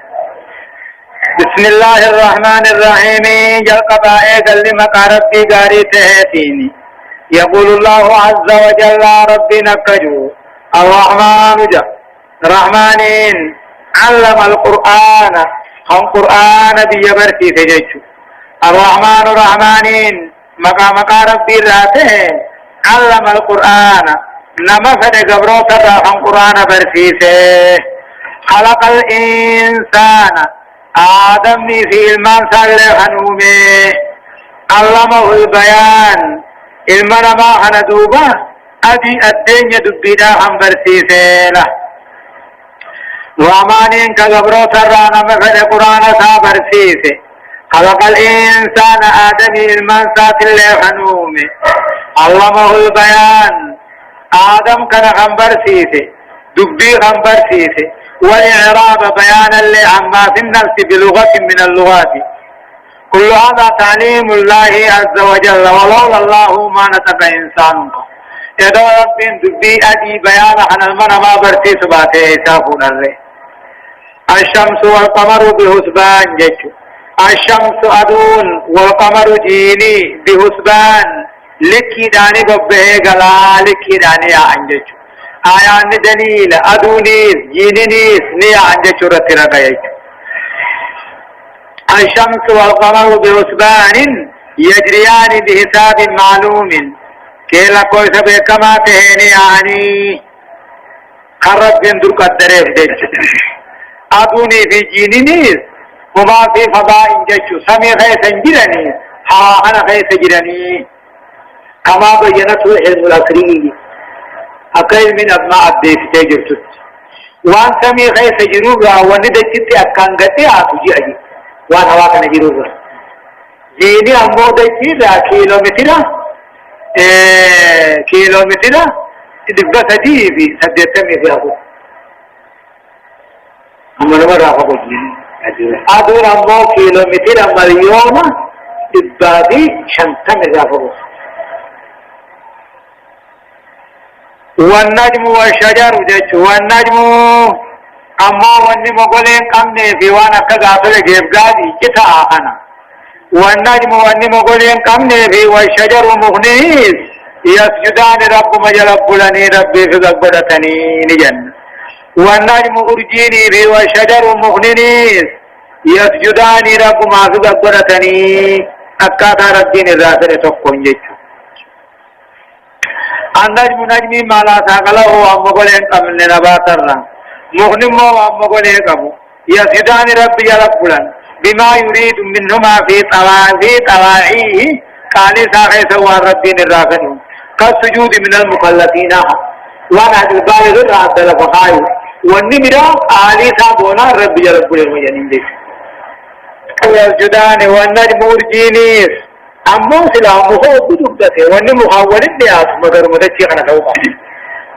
بسم الله الرحمن الرحيم. جل قبائي قل مقاربي قاري تهتيني. يقول الله عز وجل ربي نكجو الرحمن جل رحمانين علم القرآن هم قرآن بيبرتي فجيشو. الرحمن رحمانين مقا ربي راته علم القرآن نما فد قبرو ترى هم قرآن برسيسه. خلق الإنسان آدم في المان سال خنومه علمه البيان علمنا ما خندوبا أدي الدنيا دبيدا هم برسيسه. رحمانين كقبرو ترى نما فد قرآن سا برسيسه. خلق الإنسان آدم علمان سال خنومه علمه البيان آدم كان خنبر سيسه دبي خنبر سيسه. والإعراب بيانا لعما في النفس بلغة من اللغات. كل هذا تعليم الله عز وجل ولولا الله ما نطق إنسان. يدو رب دبي أدي بيانا عن المنى ما برسي سباته إسافون الله. الشمس والقمر بحسبان جيشو. الشمس أدون والقمر جيني بحسبان لكي داني ببه غلا لكي داني عنجج. آيان دليل أدونيس جينينيس ني عنجج رترقيج. الشمس والقمر بحسبان يجريان بحساب معلوم كيلا کوئی سبه كما تهني آني خرب بندر قدره دج. أدوني في جينينيس وما في فضاء جج سمي غيث جرني ها أنا غيث جرني كما بينته علم الأكريم أكيد من أبناء الديس تجرت وان سمي غيث جروبا وندجت أكانغتي أتجي أجي وان هواك نجروبا جيني أمو دجي كيلومتر دبا سديبي سديتمي في أبو أما نمر رافقو جيني أدور أمو كيلومتر مليون دبا دي شنتمي رافقو. والنجم والشجر جج والنجم أما وني مقولين قمني في وانا كذا جيب قادي كتا أنا. والنجم وني مقولين قمني في والشجر مغنيس يسجدان رب مجلب لني ربي في قبضتني نجن. والنجم أرجيني في والشجر مغنيس يسجدان رب ما في قبضتني أكاتا ربين الراسل تقون جج. النجم نجمي ما لا ثقله وأمقولين قبل نبات الرم مغنم وأمقولين قبو يسجدان ربي ربلا بما يريد منهما في طواعيه قال ساقي سوى ربين الرافنون كالسجود من المكلفين وانا البالغ الرعب لفقائه والنمرة آلي سابونا ربي ربلا وينين ديك يسجدان والنجم أرجينيس أمو سلام مخوض دبته واني مخاول الناس مدر مدتشي خنا توقع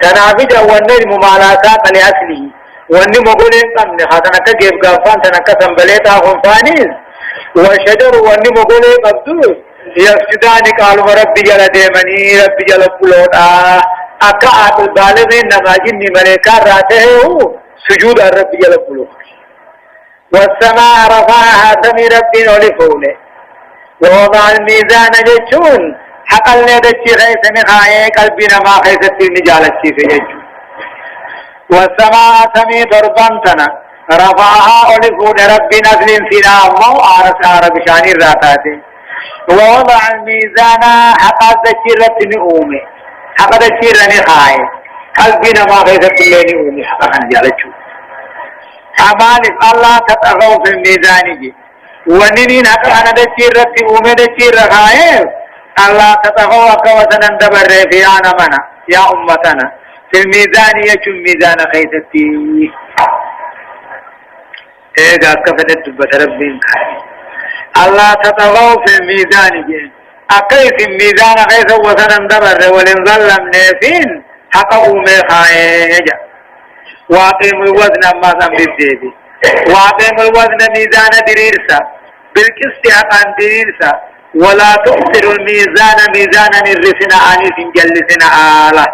تنافج واني ممالاسات لأسله واني مقولين قمن خاتنا كجيب قافان تنكا سنبليتا خنفانيز والشجر واني مقولين قبدوس يسجدان قالوا ربي جل ديمني ربي جل قلوتا أكا آت الظالمين نماجين ملكا راته سجود الرب جل قلوب والسماء رفعها سمي رب ولفوله ووضع الميزان جتون حق اللي دتشي خيس نخاية قلبنا ما خيست النجالة في جتون والسماء سمي ضربانتنا رفعها ولفول رب نزل فينا الله عرب شاني الراتاتي ووضع الميزان حق دتشي رب نؤومي حق دتشي رنخاية قلبنا ما خيست اللي نؤومي حق نجالة أمالك الله تتغو في الميزان جي وننين حق أنا دتشي رب أومي دتشي رخاية الله تتغو وكوتنا اندبر في آنا منا يا أمتنا في الميزان يجم ميزان خيستي إذا كفدت بتربين الله تتغو في الميزان جي أقل في الميزان خيس وسنا اندبر ولن ظلم نافين حق أومي خايجا واقيم الوزن ما سنبدي واقيم الوزن ميزان دريرسا بالقسط حقا دريرسا ولا تؤثر الميزان ميزانا الرسنا آنيس جلسنا آلا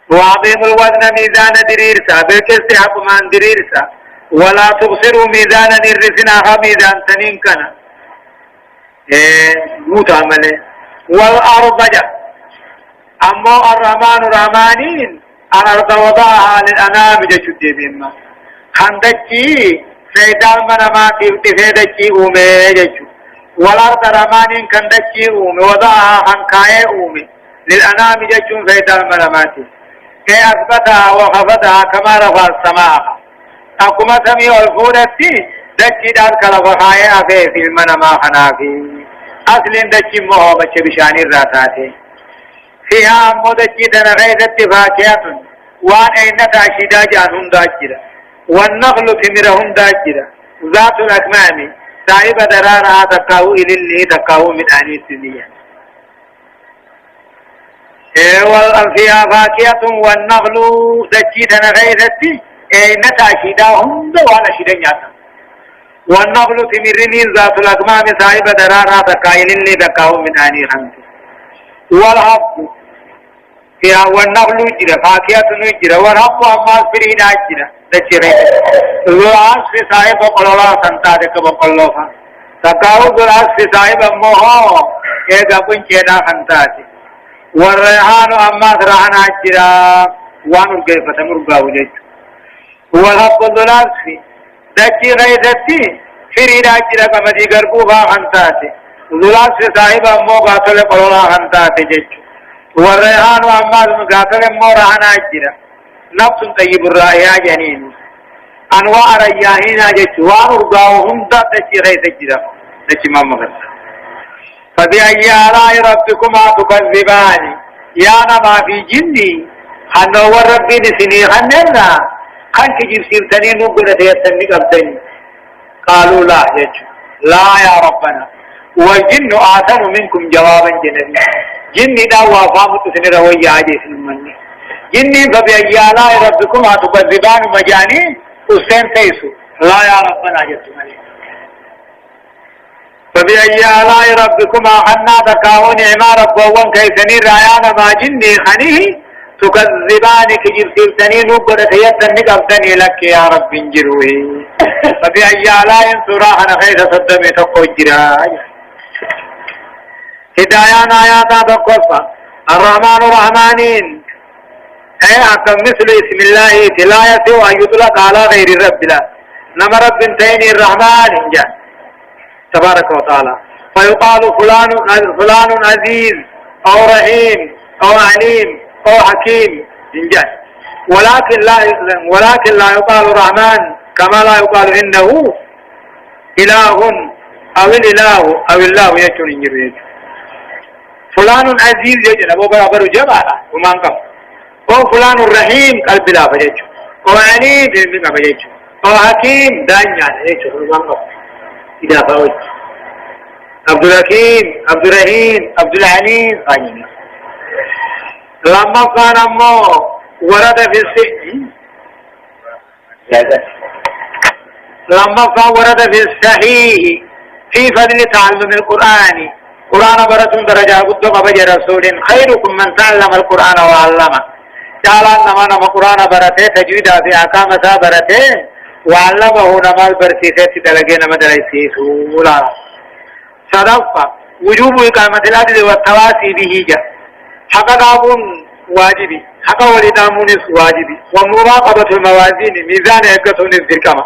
واقيم الوزن ميزان دريرسا بالقسط حقا دريرسا ولا تؤثر ميزانا الرسنا ميزان تنين كنا موت عمله والأرض جا أما الرحمن رحمانين الأرض وضعها للأنام جشد بما خندقي سيدان مناماتي تفيدكي أومي جشو والأرض رحمانين خندقي أومي وضعها خنقاية أومي للأنام جشو سيدان مناماتي كي أثبتها وخفتها كما رفع السماء أقوم سمي والفورتي دكي دار كالفخاية أفي في المنما خنافي أصل دكي مهوبة بشاني الراتاتي فيها مدكي تنغيث فاكهة وان اين تاشيدا جانهم داجرة والنخل ثمرهم داجرة ذات الأكمام صاحب درارها تقاو إلى اللي تقاو من آني الدنيا فيها فاكهة والنخل دكي تنغيث اين تاشيدا هم وانا شيدا نياتا والنخل ثمرني ذات الأكمام صاحب درارها تقاو إلى اللي تقاو من آني خمس والحب فيها والنخل جرى فاكهة جرى والحب أما فرين جرى تشري ذراس في صاحب قلولا سنتادك بقلوها تقاو ذراس في صاحب أمه إذا بنجينا سنتادي والريحان أما سرحنا جرى وانو كيف تمرقا وجج والحب ذراس في دكي غيثتي فرين جرى كمدي قربوها سنتادي ذراس في صاحب أمه قاتل قلولا سنتادي جج والريحان وأمال مقاتل مورحنا جرا نفس طيب الرائحة جنين أنواع رياحين جوان ورقاوهم دا تشيري تجرا نشما مغسا فبأي آلاء ربكما تكذبان يا نما في جني خنو ربي نسني خننا خنك جبسير تنين وقلت يتنك أبدني قالوا لا يجو لا يا ربنا والجن آثر منكم جوابا جنبي جني دا وافامت سنرى وياجي سنمني جني فبأي آلاء ربكما تكذبان مجاني حسين تيسو لا يا ربنا جتمني فبأي آلاء ربكما حنا تكاون عما ربوان كيسني رايانا ما جني خنيه تكذبان كجب سلطني نقرة يتنك أبتني لك يا رب انجروه فبأي آلاء سراحنا خير صدمي تقوى الجراج هدايان آياتا تقوصا الرحمن الرحمانين اي اكم مثل اسم الله تلاية وان يطلق على غير الرب لا نما رب انتين الرحمن انجا تبارك وتعالى فيقال فلان عزيز او رحيم او عليم او حكيم انجا ولكن لا يقال الرحمن كما لا يقال انه اله او الاله او الله يجون انجر فلان عزيز يجن ابو برابر جبالا ومان قف او فلان الرحيم قلب لا فجج او عليم بالمك فجج او حكيم دانيا يجن ومان قف اذا فوج عبد الحكيم عبد الرحيم عبد العليم قايم لما كان امه ورد في السجن لما كان ورد في الصحيح في فضل تعلم القرآن قرآن برة درجة قد قبج رسول خيركم من تعلم القرآن وعلمه جالان نما قرآن برته تجويد في أحكام برته وعلمه نما برسيسه تدلقي نما درسيسه ولا صدفة وجوب إقامة العدل والتواسي به جاء حق قابون واجبي حق ولدامون واجبي ومراقبة الموازين ميزان يقتون الزركما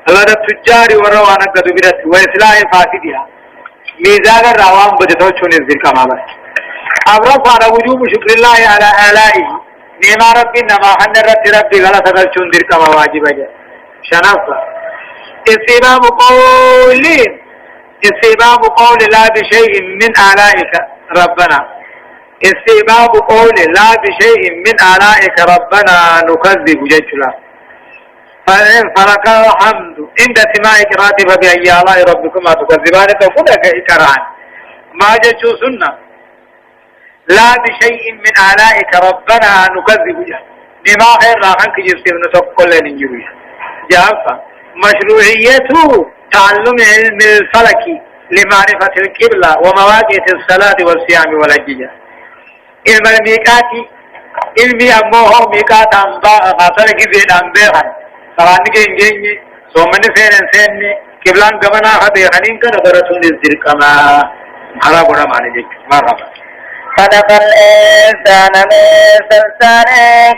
الله التجار والروان قد برت وإصلاح فاسدها ميزان الروان بدتوشون الزركما بس أبرف على وجوب شكر الله على آلائه نعم ربي نما حن ربي غلط تلشون الزركما واجبا جاء شنفة استباب قول لا بشيء من آلائك ربنا استباب قول لا بشيء من آلائك ربنا نكذب ججلا فلك الحمد عند سماع قراءة فبأي آلاء ربكما تكذبان فقدك إكران ما ججو سنة لا بشيء من آلائك ربنا نكذب ججلا بما غير راحنك جسم نتقل لنجوية جافة مشروعيته تعلم علم الفلك لمعرفة القبلة ومواقيت الصلاة والصيام والحج علم الميقات علمي أموه ميقات أنباء خاصة كذين أنباء سوانك إنجيني سومن سين قبلان قمنا خبيرانين كنظرة للزرق ما حراب رمان جيك مرحبا خلق الإنسان من صلصال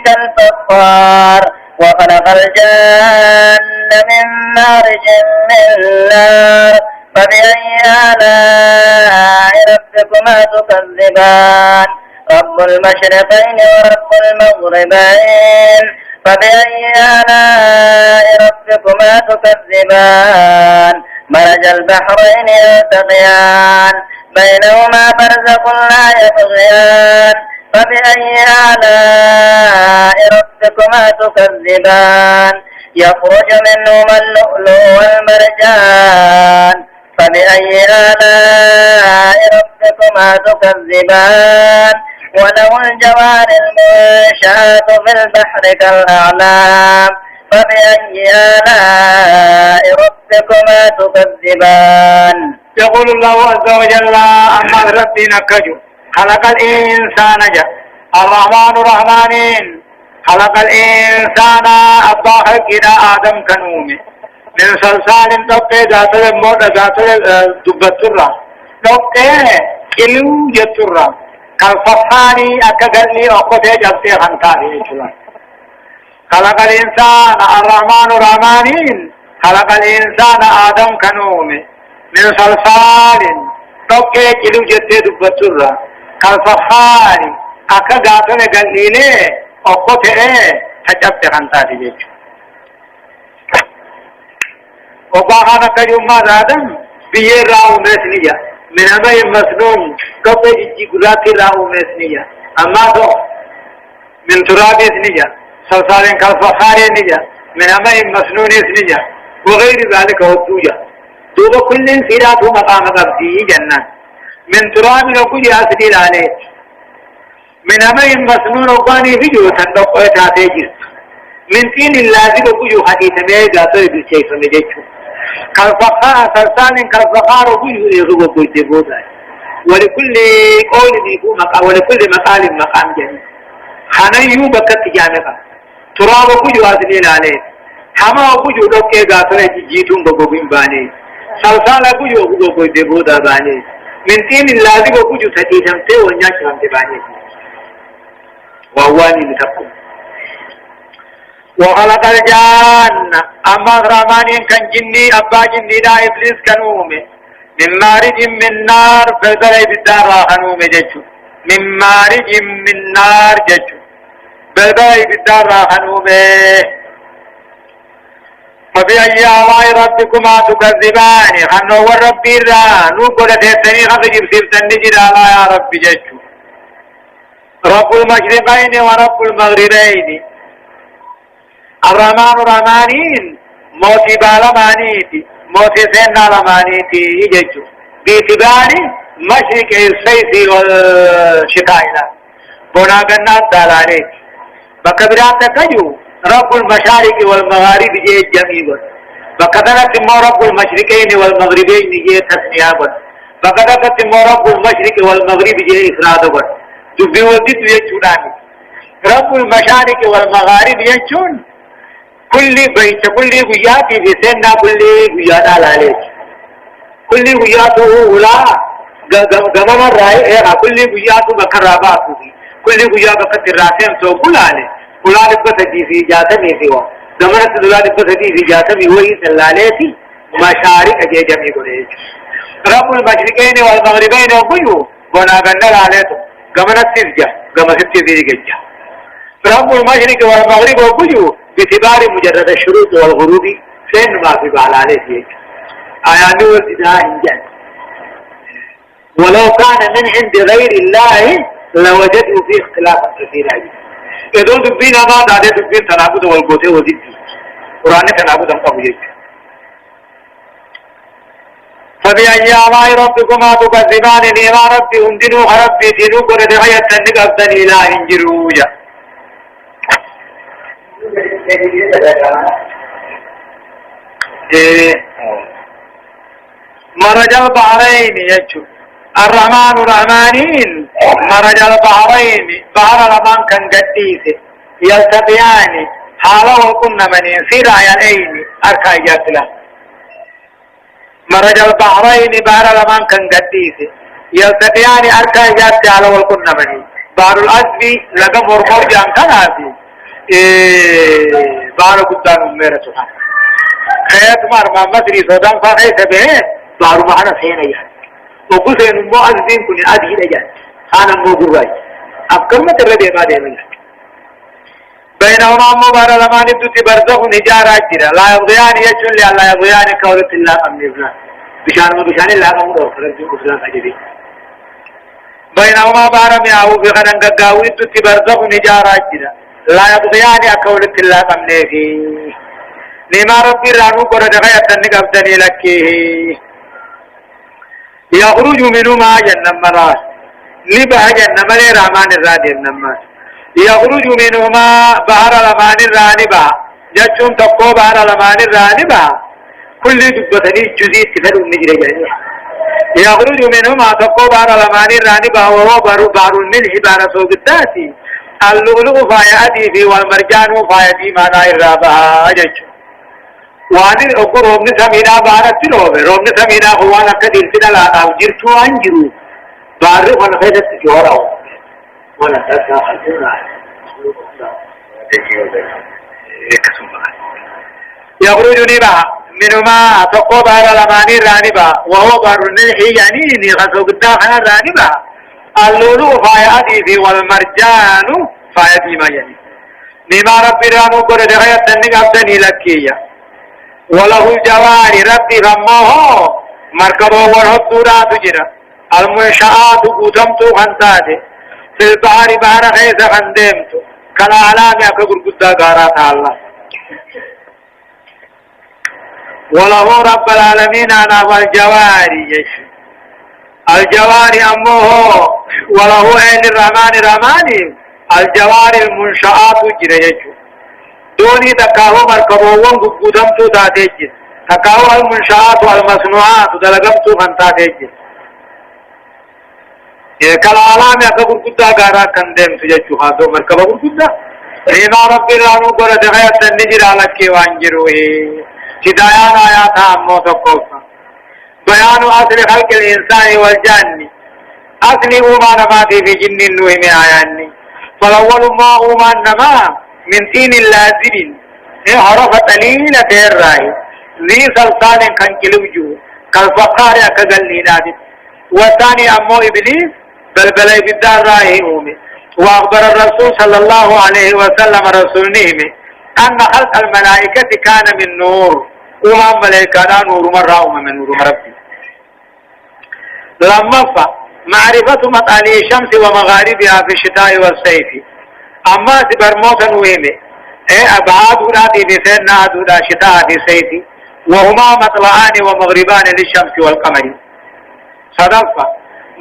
كالفخار وخلق الجن من مارج من نار فبأي آلاء ربكما تكذبان رب المشرقين ورب المغربين فبأي آلاء ربكما تكذبان مرج البحرين يلتقيان بينهما برزخ لا يبغيان فبأي آلاء ربكما تكذبان يخرج منهما اللؤلؤ والمرجان فبأي آلاء ربكما تكذبان وله الجوار المنشآت في البحر كالأعلام فبأي آلاء ربكما تكذبان يقول الله عز وجل أما ربي نكجو خلق الإنسان جاء الرحمن الرحمنين خلق الإنسان أباه كده آدم كنومي من صلصال تبقى ذات الموت ذات دبترة تبقى كيلو جترة كالفصاني أكغلي أخذ جبتي خنكاري خلق الإنسان الرحمن الرحمنين خلق الإنسان آدم كنومي من صلصال تبقى كيلو جتي دبترة كالفخار أكا غاتون غليلي أخوة تجبت خانتاتي جيجو وقاقانا كجمع آدم بيه راو مسنية من أمي مسنون كبه جيجي قراتي راو مسنية أما تو من تراب سنية صلصال كالفخار نية من أمي مسنون سنية وغير ذلك وطوية دوب كل سيرات مقام قبضي جنة من تراب نقول ياسدي عليه من أمي مسنون وقاني فيجو تنقل تاتيجر من تين اللازم نقول حديث ميدا طيب الشيء فمجيشو كالفقار سلسان كالفقار وقول يغب وقول تبودا ولكل قول يكون مقام ولكل مقال مقام جميل خانيو بكت جامعة تراب وقول ياسدي عليه حما وقول لكي غاتل جيتون بقوبين باني سلسان وقول يغب تبودا باني من تين اللازم وقوج تديدم تي ونياك رم تباني وهواني متقم وخلق الجان أما غرامانين كان جني أبا جني دا إبليس كنومي من مارج من نار فلدري بالدار راحنومي ججو من مارج من نار ججو فلدري بالدار راحنومي فبأي آلاء ربكما تكذبان خنو والرب را نوكو لتهتني خفجب سيبتن نجد على يا رب ججو رب المشرقين ورب المغربين الرحمن الرحمانين موتي بالمانيتي موتي سنة لمانيتي ججو باعتبار مشرق الصيف والشتاء بنا قنات دالانيت بكبرات تجو رب المشارق والمغارب جي جميع بكذلك رب المشرقين والمغربين جي تسنيا بكذلك رب المشرق والمغرب جي إفراد جبي وديت يجوداني رب المشارق والمغارب يجون كل بيت كل غيات في سنة كل غيات على عليك كل غياته ولا جمال الرأي كل غياته بكراباته كل غيات بكتراتهم تو كل عليه كل على بتدي في جاته ميسوا جمال الدولار بتدي في جاته ميوي سلالتي مشارق جميع كله رب المشرقين والمغربين وكيو بنا بنا عليه جمال السجى جمال السجى رب المشرق والمغرب وكيو باعتبار مجرد الشروط والغروب فين ما في بعلانه فيك آيان والإداء إنجان ولو كان من عند غير الله لوجدوا فيه اختلافا كثيرا إذا دبين ما دادة دبين تنابض والقوة وزد قرآن تنابض أمقابيك فبأي آلاء ربكما تكذبان نعم ربي انزلوا ربي دينوا قرد غية النقبضن إله انجرويا مرج البحرين يجو الرحمن الرحمانين مرج البحرين بحر الرحمن كان قديسه يلتقيان حاله كنا من ينسير عيانين أركا يجاتلا مرج البحرين بحر الرحمن كان قديسه يلتقيان أركا يجاتلا حاله كنا من بحر الأسبي لقى مرمور جان كان هذه بارو قدان میرا سبحان خیات مار محمد ری سودان فاقه سبه بارو معنا سین ایا تو حسین مؤذن کن ادی نجا انا موضوع راي افكر ما ترى ما دي من بينهما مبارك لما ندت برزخ نجارا جرا لا يضيان يجل لا يضيان قولة الله امننا بشان الله امر فرج اسلام اجدي بينهما بارم ياو بغنن غاوي ندت برزخ نجارا جرا لا يضيان قولة الله امنه نما ربي رانو قرد غيات النقبتني لك يخرج منهما جنم مراس لبها جنم لي رامان الرادي النماس يخرج منهما بحر لمان الرانبا جتشون تقو بحر لمان الرانبا كل دبتني جزي تفر النجر جنيه يخرج منهما تقو بحر لمان الرانبا وهو بحر الملح بحر سوق التاسي اللؤلؤ فايأتي في والمرجان فايأتي مانا الرابها جتشون وادي أقول رومن سمينا بارت رومن سمينا هو أنا كدير سنا لا أوجرتوا أنجرو بارد وأنا خيرت جوارا وأنا تسا حجنا يخرج نبا منهما تقوب على لماني رانبا وهو بار النلحي يعني نغسوك الداخل رانبا اللؤلؤ فايأتي في والمرجان فايأتي ما يعني نما ربي رانو قرد غير تنك أبدني لكيا وله الجوار ربي غمه مركبه والحدورات جرا المنشآت قدمتو خنتاته في البحر بحر خيس خندمتو كلا علامة كبر قد غارات الله وله رب العالمين أنا والجوار يشو الجوار أمه وله أهل الرحمن الجوار المنشآت جرا يشو دوني تكاو مركبوون قدمتو داتيج تكاو المنشآت والمصنوعات دلقمتو خنتاتيج كلا علام يكبر قدا غارا كندم سججو هادو مركبو قدا ريما ربي رانو قرد غيات النجر على كيوانجروه هدايان آيات عمو تقوصا بيان أصل خلق الإنسان والجن أصل أمان ما في جن النوه من آياني فالأول ما أمان نما من طين اللازل حرف قليلة الرأي ذي سلطان كان كلوجو كالفقار كذلني نادي والثاني أمو إبليس بل بالدار رأيه أمي وأخبر الرسول صلى الله عليه وسلم رسوله أن خلق الملائكة كان من نور وما ملائكة نور مرة من نور ربي لما معرفة مطالع الشمس ومغاربها في الشتاء والصيف أما برموتا ويمي أبعاد ولادي بسنة أدودا شتاء في سيتي وهما مطلعان ومغربان للشمس والقمر صدفة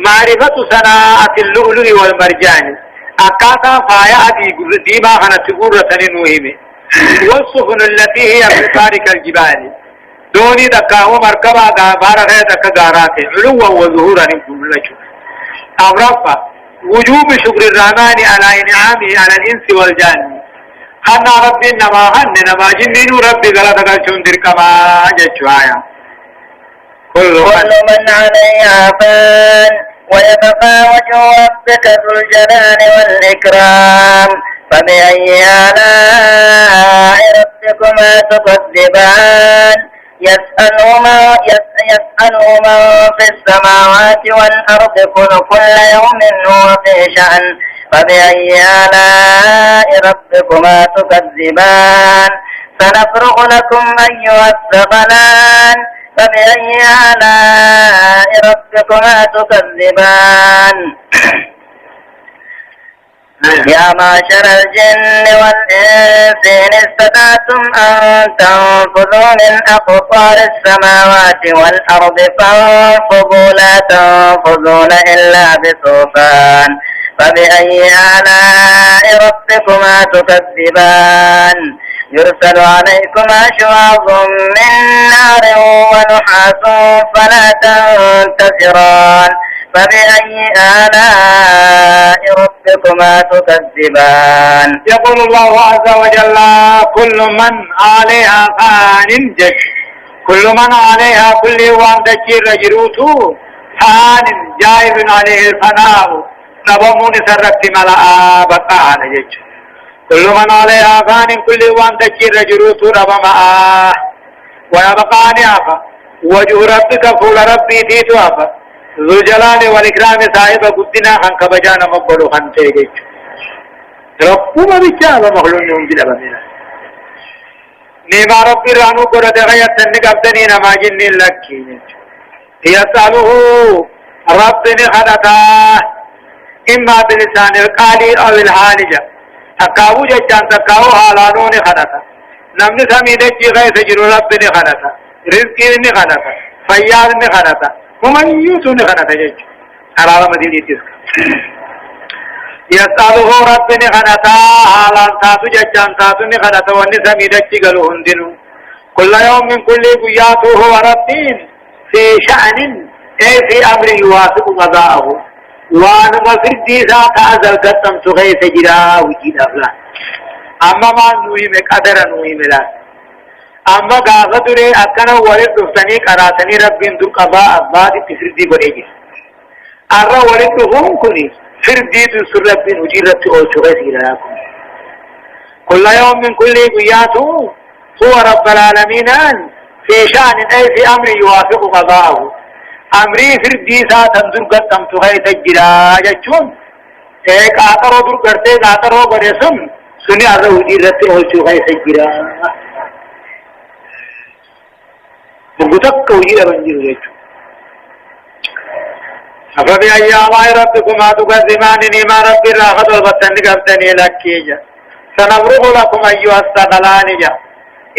معرفة صناعة اللؤلؤ والمرجان أكاتا فايا ديما خنا تقورة نوهمي والسفن التي هي في تارك الجبال دوني دكاو مركبا بارغة دكا غارات علوا وظهورا نقول لك أغرفة وجوب شكر الرحمن على إنعامه على الإنس والجن خنا ربي نما جنين ربي غلط قلتون دركما جتشوايا كل من عليها فان ويبقى وجه ربك ذو الجلال والإكرام فبأي آلاء ربكما تكذبان يسأله من في السماوات والأرض كل يوم هو في شأن فبأي آلاء ربكما تكذبان سنفرغ لكم أيها الثقلان فبأي آلاء ربكما تكذبان يا معشر الجن والإنس إن استطعتم أن تنفذوا من أقطار السماوات والأرض فانفذوا لا تنفذون إلا بسلطان فبأي آلاء ربكما تكذبان يرسل عليكما شواظ من نار ونحاس فلا تنتصران فبأي آلاء ربكما تكذبان يقول الله عز وجل كل من عليها فان جج كل من عليها كل وان دجير رجروتو فان جائز عليه الفناء نبمون سرقت ملأ بقى على جج كل من عليها فان كل وان دجير رجروتو ربما ويبقى نعفا وجه ربك فول ربي تيتو أفا ذو جلال والإكرام صاحب قدنا خان كبجانا مقبلو خان تيجيج ربما بيجانا مخلون يوم جل بمنا نيما ربي رانو قرد غير سنك أبدني نما جنين لكي يسأله ربي خدتا إما بلسان القالي أو الحالجة تقاو ججان تقاو حالانون خدتا نمن سميدك غير سجر ربي خدتا رزقي خدتا فيار خدتا ومن يوتون خنا تجج على مدينة تسك يسأله ربنا خنتا حالان تاسو ججان تاسو نخنتا ونسمي دجي قالوا هندنو كل يوم من كل قياته هو ربين في شأن أي في أمر يواسق قضاءه وانا مفرد ديسا تأذل قدم تغي سجرا وجيد أفلان أما ما نوهم قدر نوهم لا أما غاغدري أكنا ولد دفتني قراتني ربين دو قضاء أبادي تفردي بريجي أرى ولد هم كني فردي دو سر ربين وجيرت أو شغيثي لكم كل يوم من كل قياته هو رب العالمين في شأن أي في أمر يوافق قضاءه أمري فردي ساتن در قدم تغيث الجرا جتشون ایک آترو در کرتے آترو برسم سنی أرى وجيرت أو شغيث الجرا مغتك وجيرا بنجير جتشون فبأي آلاء ربكما تكذبان نعم ربي راحت والبطن قبتني لكيجا سنفرغ لكم أيها الثقلان جا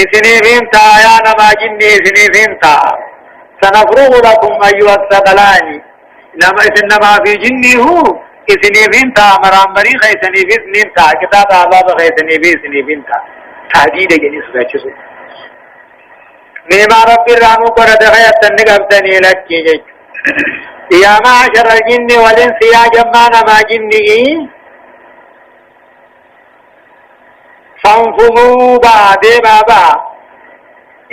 إثني فهمتا يا نما جني إثني فهمتا سنفرغ لكم أيها الثقلان لما إثنما في جني هو إثني فهمتا مرام بريخ إثني فهمتا كتاب عباب إثني فهمتا تحديد جني سبحانه نعم ربي رامو قرد غيبتن قبتني لكيجا يا معشر الجن والإنس يا جمانا ما جنه فانفضوا بعد بابا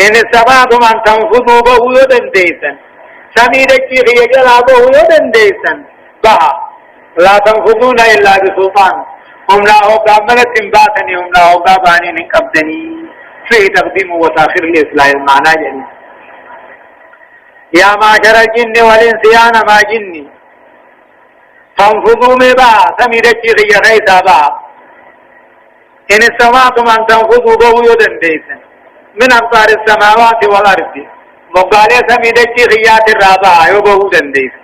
إن استطعتم أن تنفضوا بهودا ديسا سميدك في جلا بهودا ديسا بها لا تنفضون إلا بسلطان هم لا هودا ملت باتني هم لا هودا باني من قبدني فيه تقديم وتأخير الإصلاح المعنى جنيه يا معشر الجن والإنس يا نما جني فانفضوا مبا سميدك في غيثا با إن استطعتم أن تنفضوا بوجودا ديسا من أقطار السماوات والأرض مقالة سميدك في غيات الرابع يبوجودا ديسا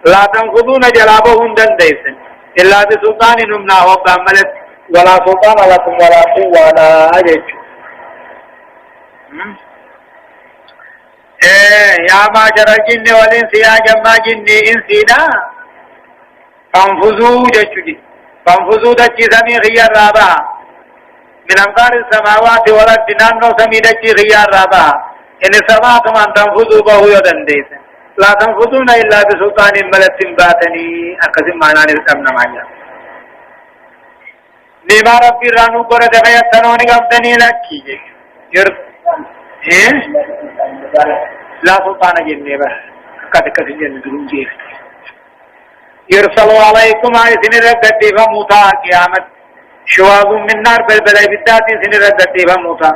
لا تنفضون جلابهم ديسا إلا بسلطان نمنا وباملت ولا سلطان لكم ولا قوة ولا أجج يا معشر الجن والإنس يا جماع جني إنسينا فانفذوا جشدي فانفذوا دجي سمي غيار رابا من أمطار السماوات والأرض نانو سمي دجي غيار رابا إن سمعتم أن تنفذوا بهو يدن ديسا لا تنفذون إلا بسلطان ملت باتني أقسم معنا نرسمنا معنا نما ربي رانو قرد غيثنوني قبضني لكي لا سلطان جنة بس قد كسي جنة دلون جيف يرسل عليكم آي سنر قدي فموتا قيامت شواب من نار بلبلي بالذات سنر قدي فموتا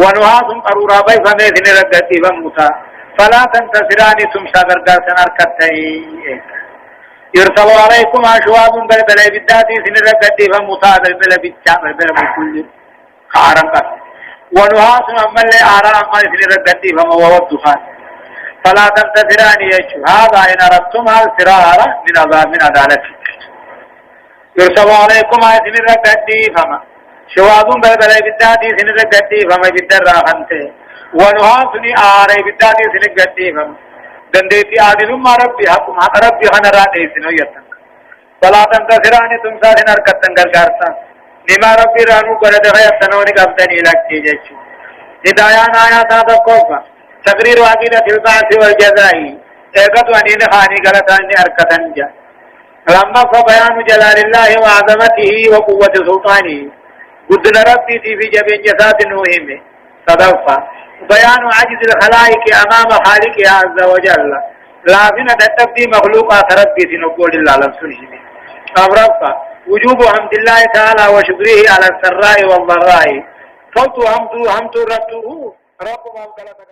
ونهاث قرورا بي فمي سنر قدي فموتا فلا تنتصراني ثم شاگر قاسن اركتهي يرسل عليكم شواب بلبلي بالذات سنر قدي فموتا بلبلي بالذات بلبلي بكل خارم قد ونهاث أمال آراء أمال سنر قدي فموهو الدخان فلا تنتصراني يجو هذا إن أردتم الفرار من عدالته يرسل عليكم آية سنر قدي فما شواب بلبلي بالذاتي سنر قدي فما جدر راخنته ونهاثني آري بالذاتي سنر قدي فما دنديتي عادل ما ربي حكم حق ربي خنراتي سنو يتن فلا تنتصراني تمسا سنر قدن قرقارتا نما ربي رانو قرد غيبتنوني قبضني لكي جيشو هدايان آياتا تقوفا تقرير عقيدة البعث والجزاء ايقظ ونين خاني قلتاني اركتن جا لما فبيان جلال الله وعظمته وقوة سلطانه قدنا ربي في جبين جساد نوهم صدفة بيان عجز الخلائق امام خالقها عز وجل لازمة تبدي مخلوقات ربي سنقول الله لم سنهم أمرفا وجوب حمد الله تعالى وشكره على السراء والضراء فوت حمد ربه رب ما